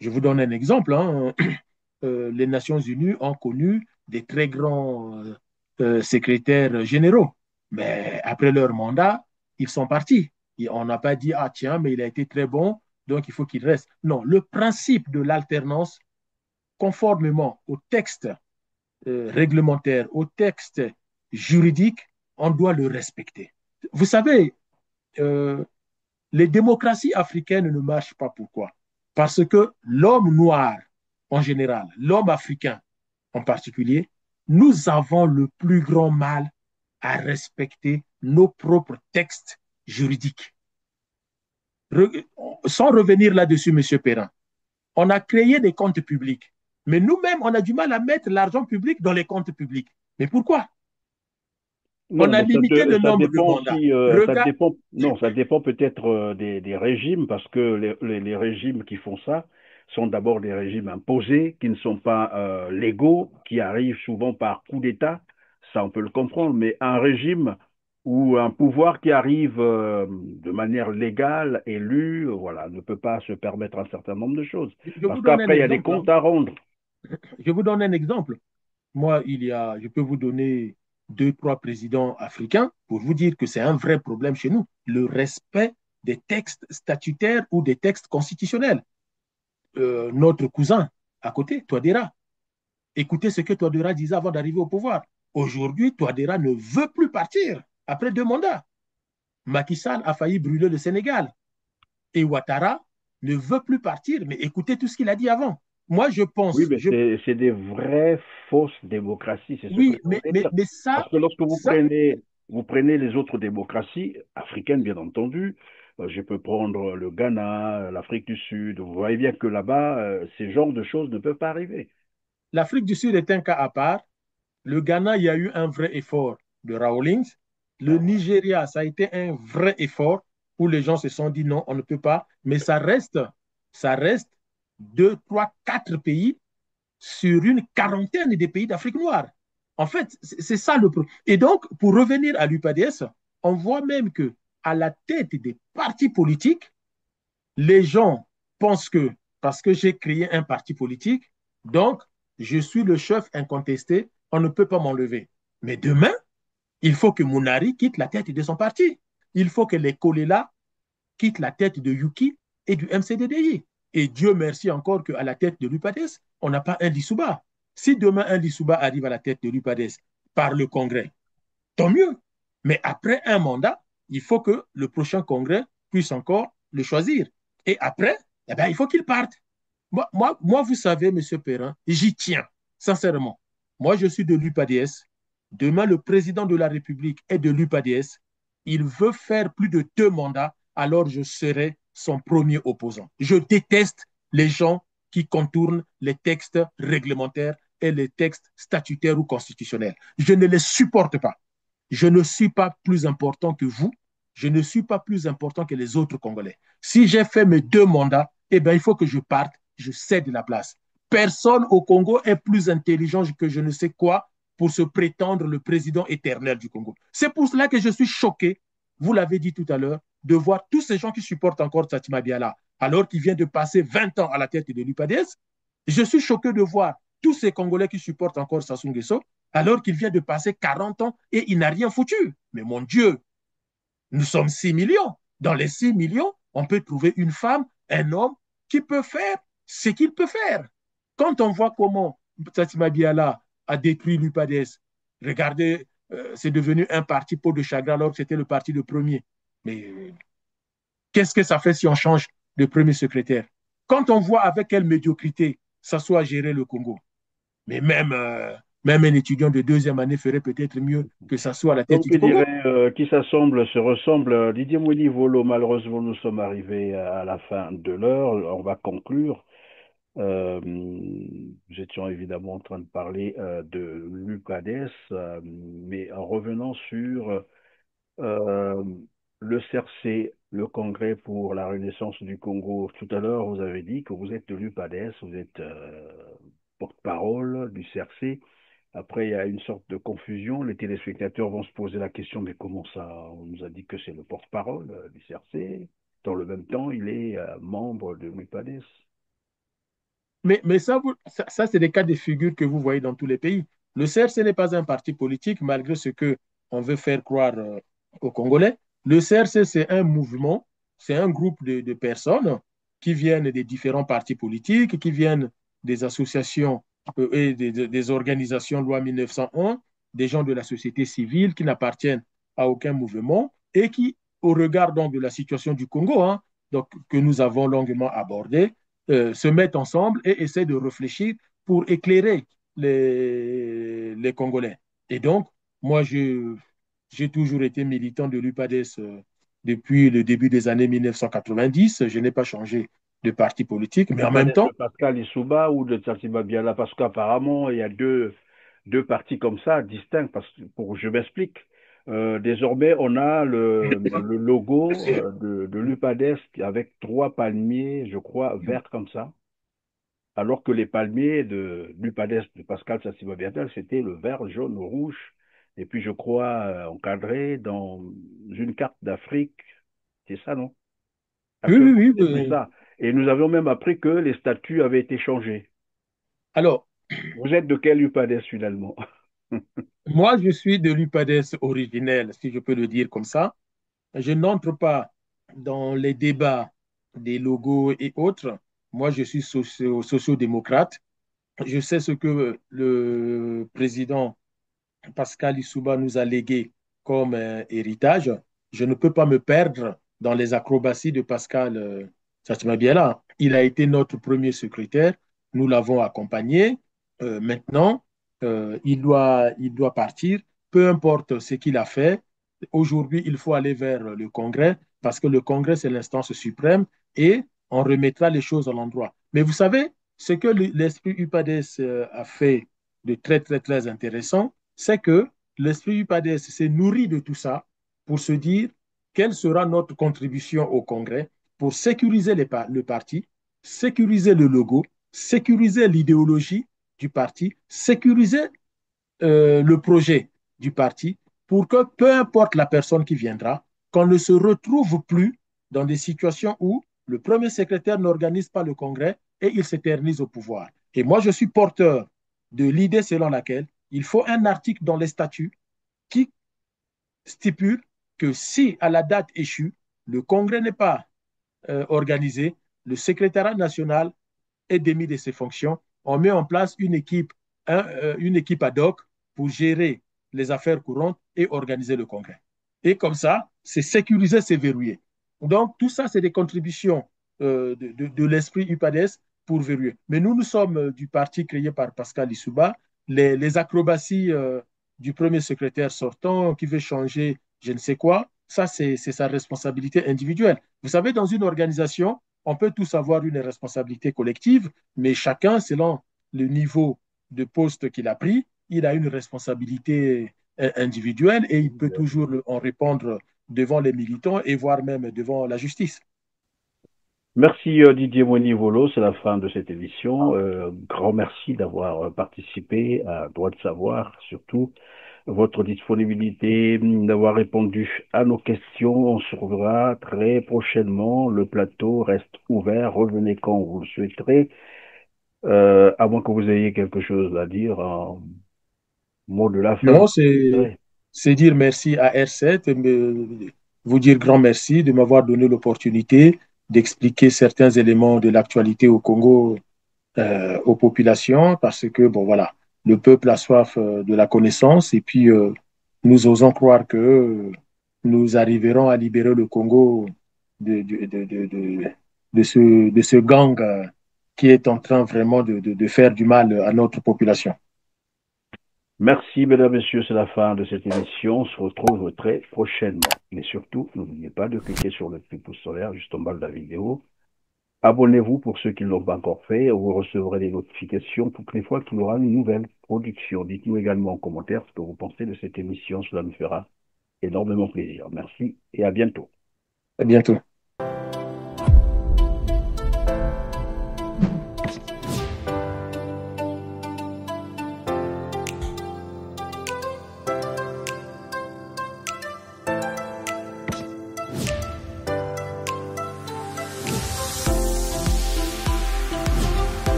je vous donne un exemple, hein, les Nations Unies ont connu des très grands secrétaires généraux. Mais après leur mandat, ils sont partis. Et on n'a pas dit, ah tiens, mais il a été très bon, donc il faut qu'il reste. Non, le principe de l'alternance, conformément au texte réglementaire, au texte juridique, on doit le respecter. Vous savez, euh, les démocraties africaines ne marchent pas. Pourquoi? Parce que l'homme noir, en général, l'homme africain en particulier, nous avons le plus grand mal à respecter nos propres textes juridiques. Sans revenir là-dessus, M. Perrin, on a créé des comptes publics, mais nous-mêmes, on a du mal à mettre l'argent public dans les comptes publics. Mais pourquoi? On Non, a mais limité le ça nombre de dépend mandats. aussi, ça Regarde, dépend, non, ça dépend peut-être des régimes, parce que les régimes qui font ça sont d'abord des régimes imposés, qui ne sont pas légaux, qui arrivent souvent par coup d'État, ça on peut le comprendre, mais un régime ou un pouvoir qui arrive de manière légale, élu, voilà, ne peut pas se permettre un certain nombre de choses, je parce vous donne un qu'après il y a des exemple. comptes à rendre. Je vous donne un exemple. Moi, je peux vous donner deux, trois présidents africains pour vous dire que c'est un vrai problème chez nous, le respect des textes statutaires ou des textes constitutionnels. Notre cousin à côté, Touadéra, écoutez ce que Touadéra disait avant d'arriver au pouvoir. Aujourd'hui, Touadéra ne veut plus partir après 2 mandats. Macky Sall a failli brûler le Sénégal. Et Ouattara ne veut plus partir, mais écoutez tout ce qu'il a dit avant. Moi, je Oui, pense, mais c'est des vraies fausses démocraties, c'est ce que oui, je voulais dire. mais Parce que lorsque ça, vous prenez les autres démocraties, africaines bien entendu, je peux prendre le Ghana, l'Afrique du Sud, vous voyez bien que là-bas, ces genres de choses ne peuvent pas arriver. l'Afrique du Sud est un cas à part. Le Ghana, il y a eu un vrai effort de Rawlings. Le Ah, voilà. Nigeria, ça a été un vrai effort où les gens se sont dit non, on ne peut pas. Mais ça reste 2, 3, 4 pays sur une quarantaine des pays d'Afrique noire. En fait, c'est ça le problème. Et donc, pour revenir à l'UPADS, on voit même que à la tête des partis politiques, les gens pensent que parce que j'ai créé un parti politique, donc je suis le chef incontesté, on ne peut pas m'enlever. Mais demain, il faut que Mounari quitte la tête de son parti. Il faut que les Kolela quittent la tête de Yuki et du MCDDI. Et Dieu merci encore qu'à la tête de l'UPADES, on n'a pas un Lissouba. Si demain un Lissouba arrive à la tête de l'UPADES par le Congrès, tant mieux. Mais après un mandat, il faut que le prochain Congrès puisse encore le choisir. Et après, eh ben, il faut qu'il parte. Moi, vous savez, M. Perrin, j'y tiens, sincèrement. Moi, je suis de l'UPADS. Demain, le président de la République est de l'UPADS. Il veut faire plus de 2 mandats, alors je serai son premier opposant. Je déteste les gens qui contournent les textes réglementaires et les textes statutaires ou constitutionnels. Je ne les supporte pas. Je ne suis pas plus important que vous. Je ne suis pas plus important que les autres Congolais. Si j'ai fait mes 2 mandats, eh bien, il faut que je parte, je cède la place. Personne au Congo est plus intelligent que je ne sais quoi pour se prétendre le président éternel du Congo. C'est pour cela que je suis choqué, vous l'avez dit tout à l'heure, de voir tous ces gens qui supportent encore Satima Biala, alors qu'il vient de passer 20 ans à la tête de l'UPADS. Je suis choqué de voir tous ces Congolais qui supportent encore Sassou Nguesso, alors qu'il vient de passer 40 ans et il n'a rien foutu. Mais mon Dieu, nous sommes 6 millions. Dans les 6 millions, on peut trouver une femme, un homme qui peut faire ce qu'il peut faire. Quand on voit comment Tsatsima Biala a détruit l'UPADS, regardez, c'est devenu un parti peau de chagrin alors que c'était le parti de premier. Mais qu'est-ce que ça fait si on change de premier secrétaire? Quand on voit avec quelle médiocrité ça soit géré le Congo, mais même un étudiant de deuxième année ferait peut-être mieux que ça soit à la tête Comme du tu Congo. dirais, qui s'assemble se ressemble. Didier Mouni Volo, malheureusement, nous sommes arrivés à la fin de l'heure. On va conclure. Euh, Nous étions évidemment en train de parler de l'UPADES, mais en revenant sur euh, le CRC, le Congrès pour la Renaissance du Congo. Tout à l'heure, vous avez dit que vous êtes de l'UPADES, vous êtes porte-parole du CRC. Après, il y a une sorte de confusion. Les téléspectateurs vont se poser la question, mais comment ça? On nous a dit que c'est le porte-parole du CRC. Dans le même temps, il est membre de l'UPADES. Mais ça, c'est des cas de figure que vous voyez dans tous les pays. Le CRC n'est pas un parti politique, malgré ce que on veut faire croire aux Congolais. Le CRC, c'est un mouvement, c'est un groupe de personnes qui viennent des différents partis politiques, qui viennent des associations et des organisations loi 1901, des gens de la société civile qui n'appartiennent à aucun mouvement et qui, au regard donc de la situation du Congo, hein, donc, que nous avons longuement abordé, se mettent ensemble et essaient de réfléchir pour éclairer les Congolais. Et donc, moi, j'ai toujours été militant de l'UPADES depuis le début des années 1990. Je n'ai pas changé de parti politique, mais en même L'UPADES temps, de Pascal Issouba ou de Tsatsiba Biala, parce qu'apparemment, il y a deux partis comme ça, distincts. Je m'explique. Désormais, on a le logo de l'UPADES avec trois palmiers, je crois, verts comme ça. Alors que les palmiers de l'UPADES de Pascal Sassiba Biatal, c'était le vert, jaune, rouge, et puis je crois encadré dans une carte d'Afrique. C'est ça, non? oui, Actuellement, oui, ce n'est plus oui. ça. Et nous avions même appris que les statuts avaient été changés. Alors, Vous êtes de quel UPADES finalement? moi, je suis de l'UPADES originel, si je peux le dire comme ça. Je n'entre pas dans les débats des logos et autres. Moi, je suis sociodémocrate. Je sais ce que le président Pascal Issouba nous a légué comme héritage. Je ne peux pas me perdre dans les acrobaties de Pascal Biela. Il a été notre premier secrétaire. Nous l'avons accompagné. Maintenant, il doit partir. Peu importe ce qu'il a fait. Aujourd'hui, il faut aller vers le Congrès parce que le Congrès, c'est l'instance suprême et on remettra les choses à l'endroit. Mais vous savez, ce que l'esprit UPADES a fait de très, très, très intéressant, c'est que l'esprit UPADES s'est nourri de tout ça pour se dire quelle sera notre contribution au Congrès pour sécuriser le parti, sécuriser le logo, sécuriser l'idéologie du parti, sécuriser le projet du parti pour que peu importe la personne qui viendra, qu'on ne se retrouve plus dans des situations où le premier secrétaire n'organise pas le congrès et il s'éternise au pouvoir. Et moi, je suis porteur de l'idée selon laquelle il faut un article dans les statuts qui stipule que si à la date échue, le congrès n'est pas organisé, le secrétariat national est démis de ses fonctions, on met en place une équipe ad hoc pour gérer les affaires courantes et organiser le congrès. Et comme ça, c'est sécuriser, c'est verrouiller. Donc, tout ça, c'est des contributions de l'esprit UPADES pour verrouiller. Mais nous sommes du parti créé par Pascal Issouba. Les acrobaties du premier secrétaire sortant qui veut changer je ne sais quoi, ça, c'est sa responsabilité individuelle. Vous savez, dans une organisation, on peut tous avoir une responsabilité collective, mais chacun, selon le niveau de poste qu'il a pris, il a une responsabilité individuelle et il peut toujours en répondre devant les militants et voire même devant la justice. Merci Didier Moini-Volo, c'est la fin de cette émission. Grand merci d'avoir participé à Droit de savoir, surtout votre disponibilité, d'avoir répondu à nos questions. On se reverra très prochainement. Le plateau reste ouvert. Revenez quand vous le souhaiterez. À moins que vous ayez quelque chose à dire en mot de la fin. Non, c'est dire merci à R7, vous dire grand merci de m'avoir donné l'opportunité d'expliquer certains éléments de l'actualité au Congo aux populations parce que, bon, voilà, le peuple a soif de la connaissance et puis nous osons croire que nous arriverons à libérer le Congo de, de, de, de, de, de ce gang qui est en train vraiment de faire du mal à notre population. Merci, mesdames, messieurs, c'est la fin de cette émission. On se retrouve très prochainement. Mais surtout, n'oubliez pas de cliquer sur le petit pouce solaire juste en bas de la vidéo. Abonnez-vous pour ceux qui ne l'ont pas encore fait. Vous recevrez des notifications toutes les fois qu'il y aura une nouvelle production. Dites-nous également en commentaire ce que vous pensez de cette émission. Cela nous fera énormément plaisir. Merci et à bientôt. À bientôt.